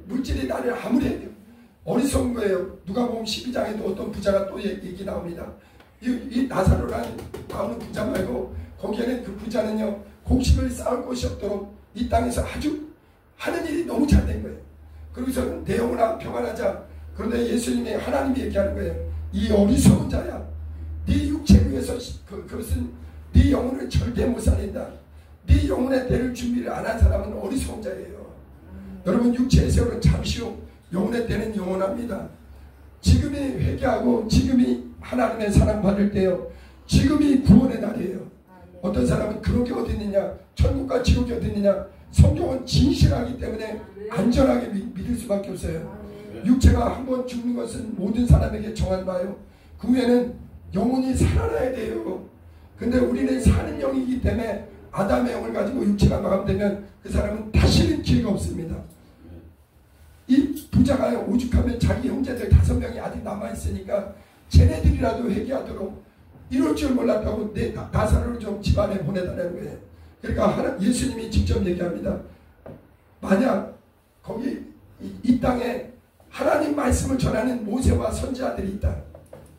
물질이 나를 아무리 해도 어리석은 거예요. 누가복음 12장에도 어떤 부자가 또 얘기 나옵니다. 이 나사로라는 나오는 부자 말고 거기에는 그 부자는요 곡식을 쌓을 곳이 없도록 이 땅에서 아주 하는 일이 너무 잘 된 거예요. 그러고서 내 영혼아 평안하자. 그런데 예수님이 하나님이 얘기하는 거예요. 이 어리석은 자야. 네 육체를 위해서 그것은 네 영혼을 절대 못 살린다. 네 영혼의 때를 준비를 안 한 사람은 어리석은 자예요. 여러분 육체의 세월은 잠시 후 영혼의 때는 영원합니다. 지금이 회개하고 지금이 하나님의 사랑받을 때요. 지금이 구원의 날이에요. 어떤 사람은 그런 게 어디 있느냐, 천국과 지옥이 어디 있느냐. 성경은 진실하기 때문에 안전하게 믿을 수밖에 없어요. 육체가 한번 죽는 것은 모든 사람에게 정한 바요. 그 후에는 영혼이 살아나야 돼요. 근데 우리는 사는 영이기 때문에 아담의 영을 가지고 육체가 마감되면 그 사람은 다시는 기회가 없습니다. 이 부자가 오죽하면 자기 형제들 5명이 아직 남아있으니까 쟤네들이라도 회개하도록 이럴 줄 몰랐다고 내 나사로를 좀 집안에 보내달라는 거예요. 그러니까 예수님이 직접 얘기합니다. 만약 거기 이 땅에 하나님 말씀을 전하는 모세와 선지자들이 있다.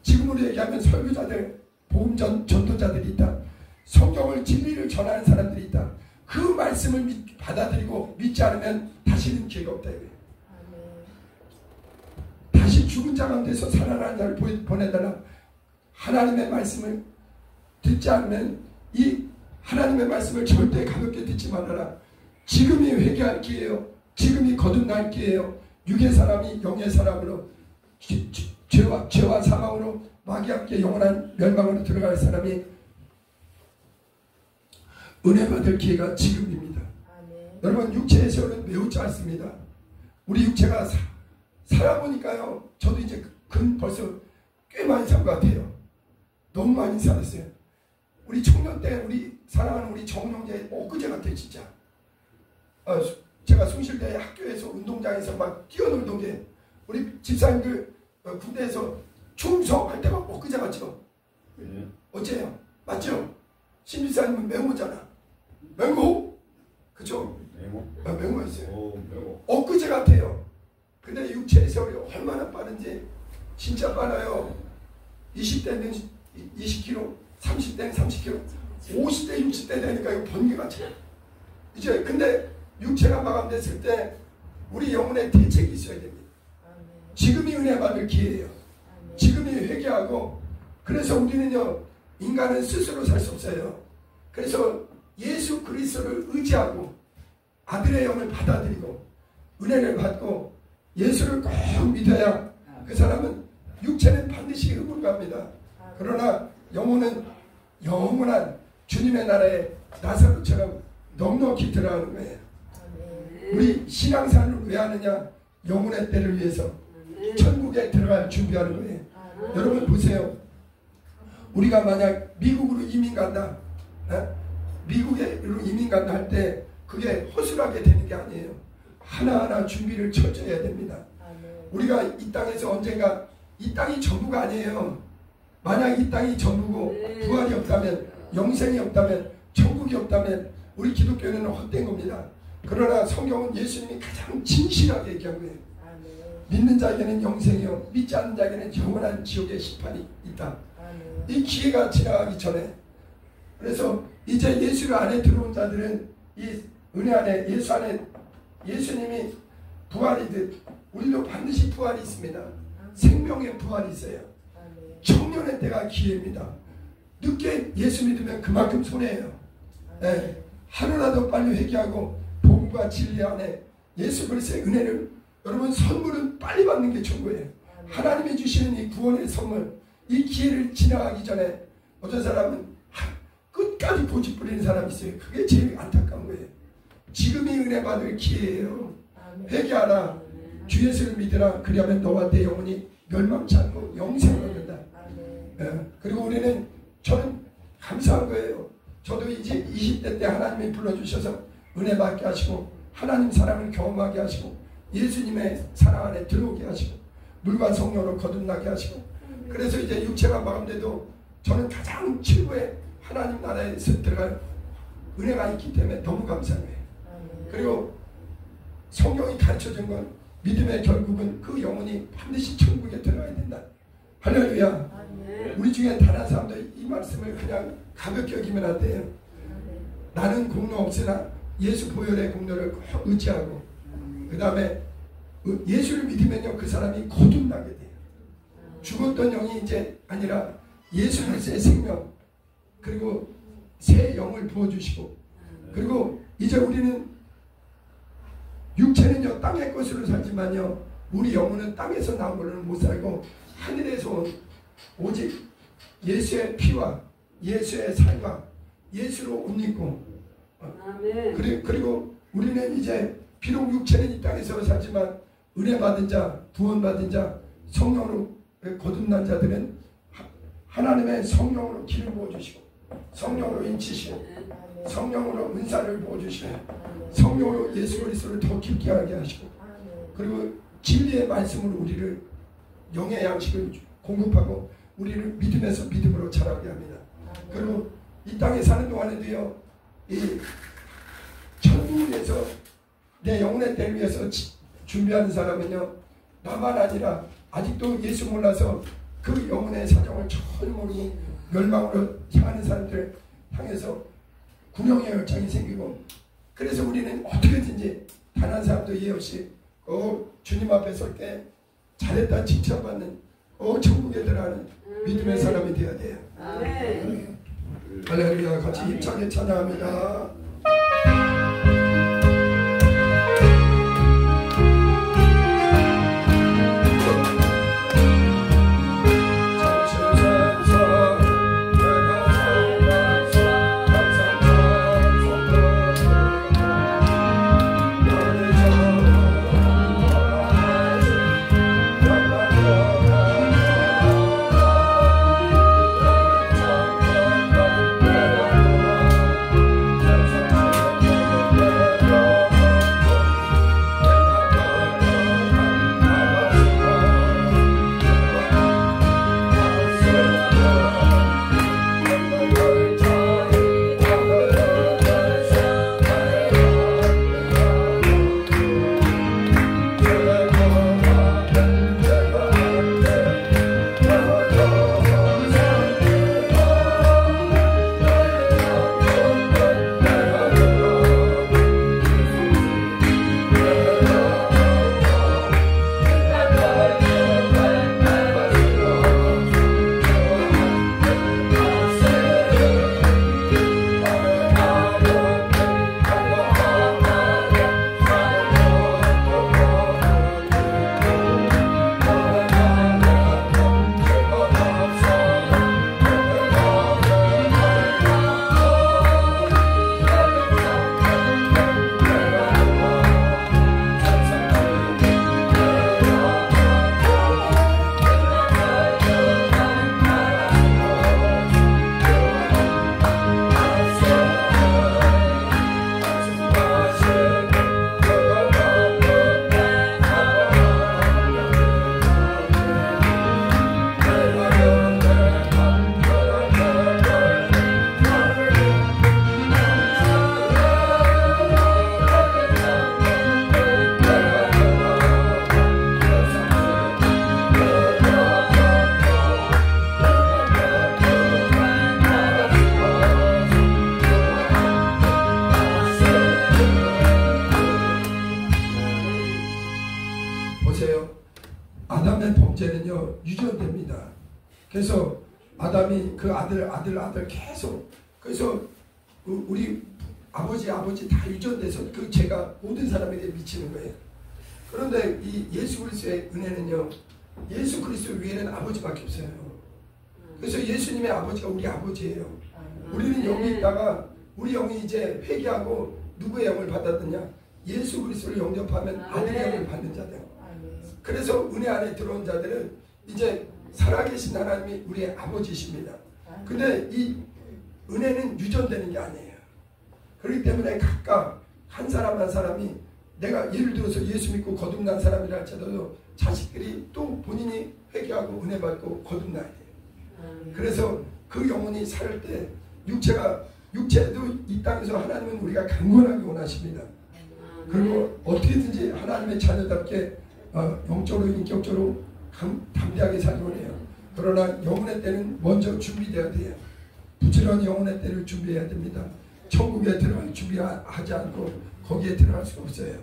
지금으로 얘기하면 설교자들, 복음 전도자들이 있다. 성경을 진리를 전하는 사람들이 있다. 그 말씀을 받아들이고 믿지 않으면 다시는 기회가 없다. 다시 죽은 자 가운데서 살아나는 자를 보내달라. 하나님의 말씀을 듣지 않으면 이 하나님의 말씀을 절대 가볍게 듣지 말아라. 지금이 회개할 기회예요. 지금이 거듭날 기회예요. 육의 사람이 영의 사람으로 죄와 사망으로 마귀와 함께 영원한 멸망으로 들어갈 사람이 은혜 받을 기회가 지금입니다. 여러분 육체의 세월은 매우 짧습니다. 우리 육체가 살아보니까요. 저도 이제 벌써 꽤 많이 산 것 같아요. 너무 많이 살았어요. 우리 청년 때 우리 사랑하는 우리 정용재 엊그제 같아요 진짜. 제가 숭실대 학교에서 운동장에서 막 뛰어놀던 게 우리 집사님들 군대에서 충성할 때가 엊그제 같죠? 어째요? 맞죠? 신집사님은 맹호잖아. 맹호? 그쵸? 맹호였어요. 엊그제 같아요. 근데 육체의 세월이 얼마나 빠른지 진짜 빨라요. 20대는 20km, 30대는 30km, 50대, 60대 되니까 이거 번개가 쳐. 이제 근데 육체가 마감됐을 때 우리 영혼의 대책이 있어야 됩니다. 지금이 은혜 받을 기회예요. 지금이 회개하고 그래서 우리는요 인간은 스스로 살 수 없어요. 그래서 예수 그리스도를 의지하고 아들의 영을 받아들이고 은혜를 받고 예수를 꼭 믿어야 그 사람은 육체는 반드시 흙으로 갑니다. 그러나 영혼은 영원한 주님의 나라에 나사로처럼 넉넉히 들어가는 거예요. 우리 신앙생활을 왜 하느냐? 영혼의 때를 위해서 천국에 들어갈 준비하는 거예요. 여러분 보세요. 우리가 만약 미국으로 이민 간다, 미국으로 이민 간다 할 때 그게 허술하게 되는 게 아니에요. 하나하나 준비를 철저히 해야 됩니다. 우리가 이 땅에서 언젠가 이 땅이 전부가 아니에요. 만약 이 땅이 전부고 부활이 없다면, 영생이 없다면, 천국이 없다면 우리 기독교는 헛된 겁니다. 그러나 성경은 예수님이 가장 진실하게 얘기한 거예요. 믿는 자에게는 영생이요 믿지 않는 자에게는 영원한 지옥의 심판이 있다. 이 기회가 지나가기 전에, 그래서 이제 예수 안에 들어온 자들은 이 은혜 안에, 예수 안에 예수님이 부활이듯 우리도 반드시 부활이 있습니다. 생명의 부활이 있어요. 청년의 때가 기회입니다. 늦게 예수 믿으면 그만큼 손해예요. 네. 하루라도 빨리 회개하고 복음과 진리 안에 예수 그리스도의 은혜를, 여러분 선물은 빨리 받는 게 좋은 거예요. 하나님이 주시는 이 구원의 선물, 이 기회를 지나가기 전에 어떤 사람은 끝까지 고집 부리는 사람이 있어요. 그게 제일 안타까운 거예요. 지금이 은혜 받을 기회예요. 회개하라. 주 예수를 믿으라. 그리하면 너와 내 영혼이 멸망치 않고 영생을 얻는다. 그리고 우리는, 저는 감사한 거예요. 저도 이제 20대 때 하나님이 불러주셔서 은혜 받게 하시고 하나님 사랑을 경험하게 하시고 예수님의 사랑 안에 들어오게 하시고 물과 성령으로 거듭나게 하시고, 그래서 이제 육체가 마감돼도 저는 가장 최고의 하나님 나라에 들어갈 은혜가 있기 때문에 너무 감사해요. 그리고 성경이 가르쳐준 건 믿음의 결국은 그 영혼이 반드시 천국에 들어가야 된다. 할렐루야. 우리 중에 다른 사람도 이 말씀을 그냥 가볍게 여기면 안 돼요. 나는 공로 없으나 예수 보혈의 공로를 의지하고 그 다음에 예수를 믿으면요 그 사람이 거듭나게 돼요. 죽었던 영이 이제 아니라 예수 그리스도의 생명 그리고 새 영을 부어주시고 그리고 이제 우리는 육체는요 땅의 것으로 살지만요 우리 영혼은 땅에서 나온 걸로는 못 살고 하늘에서 온 오직 예수의 피와 예수의 살과 예수로 옷 입고 그리고 우리는 이제 비록 육체는 이 땅에서 살지만 은혜 받은 자 구원 받은 자 성령으로 거듭난 자들은 하나님의 성령으로 기름 부어주시고 성령으로 인치시고 성령으로 은사를 부어주시고 성령으로 예수 그리스도를 더 깊게 알게 하시고 그리고 진리의 말씀으로 우리를 영의 양식을 공급하고 우리를 믿음에서 믿음으로 자라게 합니다. 그리고 이 땅에 사는 동안에도요 이 천국에서 내 영혼의 때를 위해서 준비하는 사람은요 나만 아니라 아직도 예수 몰라서 그 영혼의 사정을 전혀 모르고 멸망으로 향하는 사람들 향해서 궁영의 열정이 생기고 그래서 우리는 어떻게든지 단 한 사람도 이해 없이 주님 앞에 설 때 잘했다 칭찬받는 천국에 들어가는 믿음의 사람이 되어야 돼요. 할렐루야. 같이 힘차게 찬양합니다. 아담의 범죄는요 유전됩니다. 그래서 아담이 그 아들 계속 그래서 우리 아버지 다 유전돼서 그 죄가 모든 사람에게 미치는 거예요. 그런데 이 예수 그리스도의 은혜는요 예수 그리스도 위에는 아버지밖에 없어요. 그래서 예수님의 아버지가 우리 아버지예요. 우리는 여기 있다가 우리 영이 이제 회개하고 누구의 영을 받았느냐 예수 그리스도를 영접하면 아들의 영을 받는 자들. 그래서 은혜 안에 들어온 자들은 이제 살아계신 하나님이 우리의 아버지십니다. 근데 이 은혜는 유전되는 게 아니에요. 그렇기 때문에 각각 한 사람 한 사람이 내가 예를 들어서 예수 믿고 거듭난 사람이라 할지라도 자식들이 또 본인이 회개하고 은혜 받고 거듭나야 돼요. 그래서 그 영혼이 살 때 육체도 이 땅에서 하나님은 우리가 강건하게 원하십니다. 그리고 어떻게든지 하나님의 자녀답게 영적으로 인격적으로 담대하게 살기 원해요. 그러나 영혼의 때는 먼저 준비되어야 돼요. 부지런히 영혼의 때를 준비해야 됩니다. 천국에 들어갈 준비하지 않고 거기에 들어갈 수가 없어요.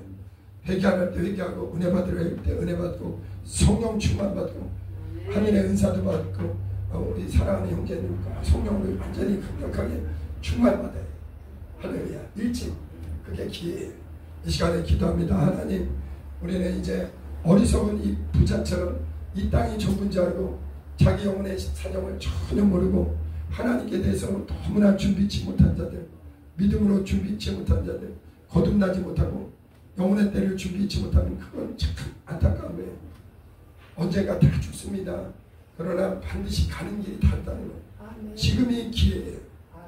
회개할 때 회개하고 은혜 받을 때 은혜 받고 성령 충만 받고 하늘의 은사도 받고 우리 사랑하는 형제님 성령을 완전히 강력하게 충만받아요. 할렐루야. 일찍 그게 기회예요. 이 시간에 기도합니다. 하나님, 우리는 이제 어리석은 이 부자처럼 이 땅이 전부인 줄 알고 자기 영혼의 사정을 전혀 모르고 하나님께 대해서 너무나 준비치 못한 자들, 믿음으로 준비치 못한 자들, 거듭나지 못하고 영혼의 때를 준비치 못하면 그건 참 안타까운 거예요. 언젠가 다 죽습니다. 그러나 반드시 가는 길이 닿다는 거예요. 지금이 기회예요.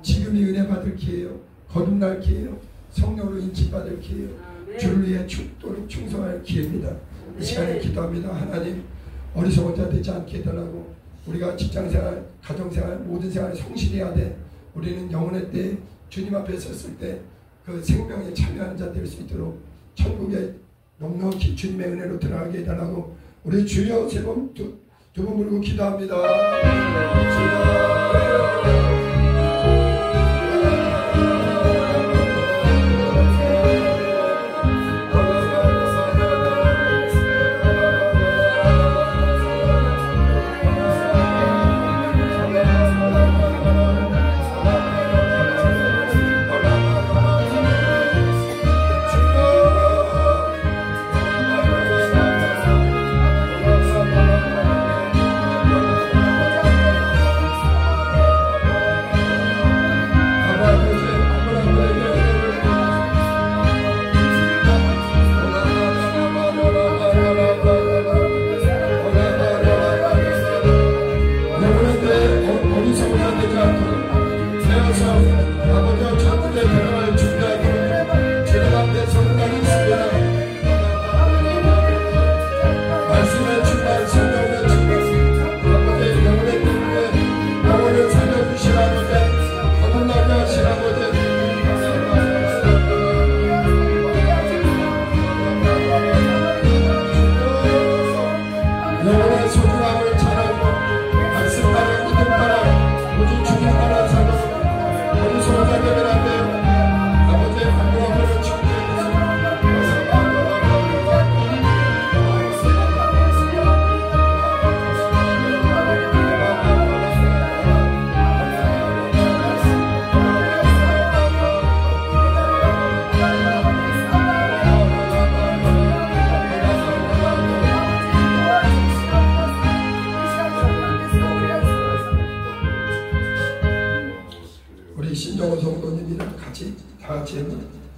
지금이 은혜 받을 기회예요. 거듭날 기회예요. 성령으로 인치받을 기회예요. 주를 위해 죽도록 충성할 기회입니다. 이 시간에 기도합니다. 하나님, 어리석은 자 되지 않게 해달라고. 우리가 직장생활, 가정생활, 모든 생활에 성실해야 돼. 우리는 영혼의 때 주님 앞에 섰을 때 그 생명에 참여하는 자 될 수 있도록 천국에 넉넉히 주님의 은혜로 들어가게 해달라고 우리 주여 세 번 두 번 부르고 기도합니다.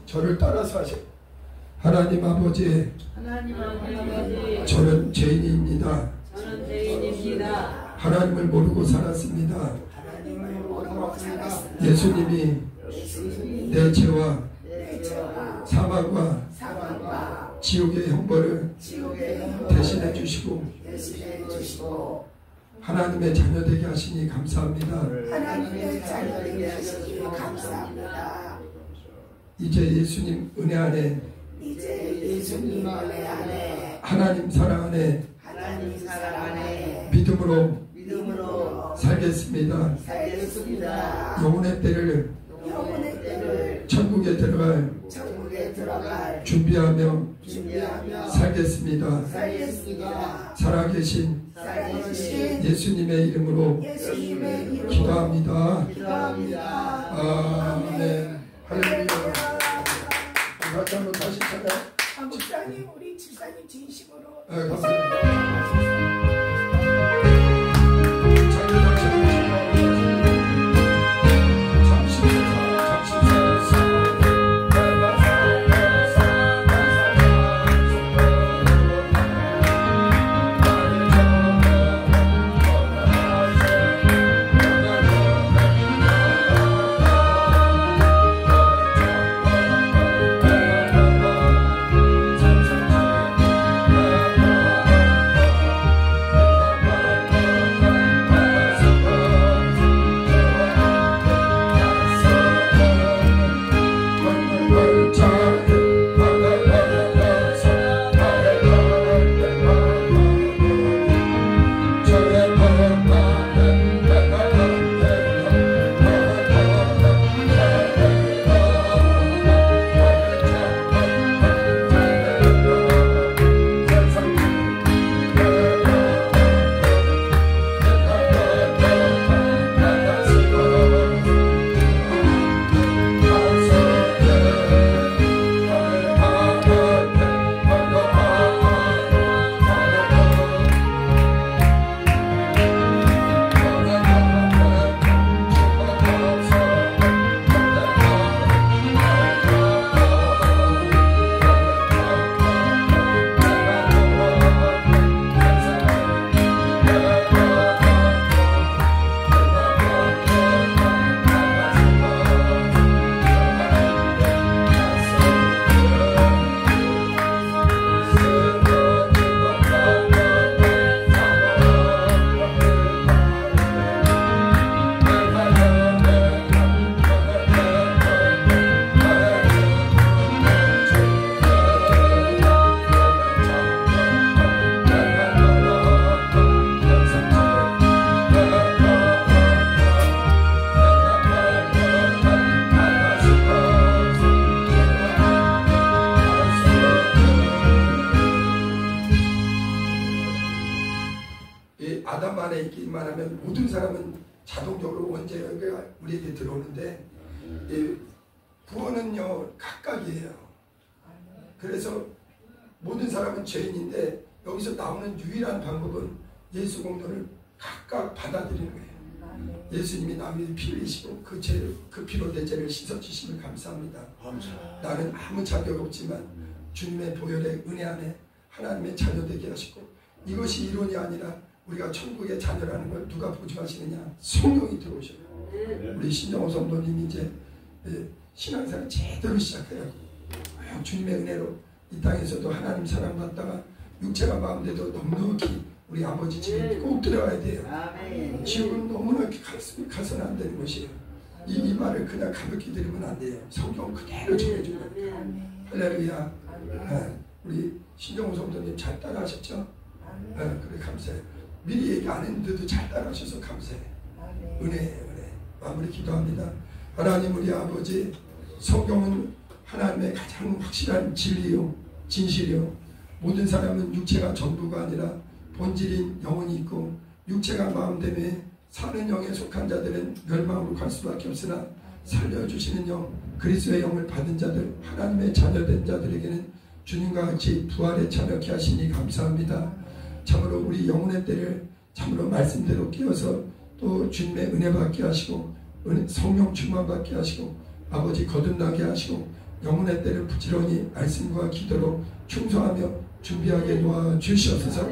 저를 따라서 하세요. 하나님 아버지, 저는 죄인입니다. 하나님을 모르고 살았습니다. 예수님이 내 죄와 사망과 지옥의 형벌을 대신해 주시고 하나님의 자녀 되게 하시니 감사합니다. 이제 예수님 은혜 안에 하나님 사랑 안에 믿음으로 살겠습니다. 영혼의 때를 천국에 들어갈 준비하며 살겠습니다. 살아계신 예수님의 이름으로 기도합니다. 아멘. 할렐루야. 같이 한번 다시 찾아. 목사님, 우리 집사님 진심으로. 네, 감사합니다. 아담 안에 있기만 하면 모든 사람은 자동적으로 원죄가 우리에게 들어오는데 구원은요 각각이에요. 그래서 모든 사람은 죄인인데 여기서 나오는 유일한 방법은 예수 공로를 각각 받아들이는 거예요. 예수님이 나 위해 피 흘리시고 그 피로 내 죄를 씻어주심을 감사합니다. 나는 아무 자격 없지만 주님의 보혈의 은혜 안에 하나님의 자녀 되게 하시고, 이것이 이론이 아니라 우리가 천국의 자녀라는 걸 누가 보증하시느냐? 성령이 들어오셔요. 우리 신정호 성도님이 이제 신앙생활 제대로 시작해요. 주님의 은혜로 이 땅에서도 하나님 사랑받다가 육체가 마음대로 넉넉히 우리 아버지 집에 꼭 들어가야 돼요. 지옥은 너무나 가서는 안 되는 것이에요. 이 말을 그냥 가볍게 들으면 안 돼요. 성경 그대로 전해준 거예요. 할렐루야. 우리 신정호 성도님 잘 따라하셨죠? 그래 감사해요. 미리 얘기 안 했는데도 잘 따라하셔서 감사해요. 은혜예요, 은혜. 마무리 기도합니다. 하나님 우리 아버지, 성경은 하나님의 가장 확실한 진리요 진실이요, 모든 사람은 육체가 전부가 아니라 본질인 영혼이 있고, 육체가 마음 때문에 사는 영에 속한 자들은 멸망으로 갈 수밖에 없으나 살려주시는 영, 그리스도의 영을 받은 자들, 하나님의 자녀된 자들에게는 주님과 같이 부활에 참여케 하시니 감사합니다. 참으로 우리 영혼의 때를 참으로 말씀대로 깨어서 또 주님의 은혜 받게 하시고 성령 충만 받게 하시고 아버지 거듭나게 하시고 영혼의 때를 부지런히 말씀과 기도로 충성하며 준비하게 도와주시옵소서.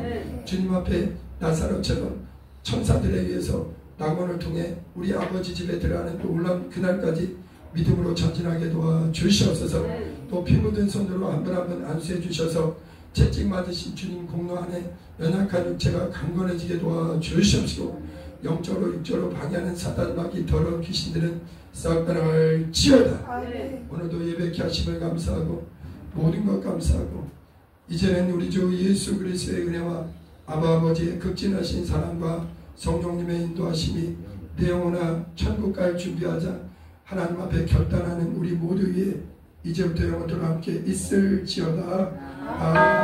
주님 앞에 나사로처럼 천사들에 의해서 낙원을 통해 우리 아버지 집에 들어가는 놀라운 그날까지 믿음으로 전진하게 도와주시옵소서. 또 피 묻은 손으로 한 번 한 번 안수해 주셔서 채찍 맞으신 주님 공로 안에 연약한 육체가 강건해지게 도와주시옵시고, 영적으로 육적으로 방해하는 사단 마귀 더러운 귀신들은 싹 떠날지어다. 오늘도 예배케 하심을 감사하고 모든 것 감사하고, 이제는 우리 주 예수 그리스도의 은혜와 아버지의 극진하신 사랑과 성령님의 인도하심이 내 영혼아 천국 갈 준비하자 하나님 앞에 결단하는 우리 모두 위에 이제부터 영원토록 함께 있을지어다.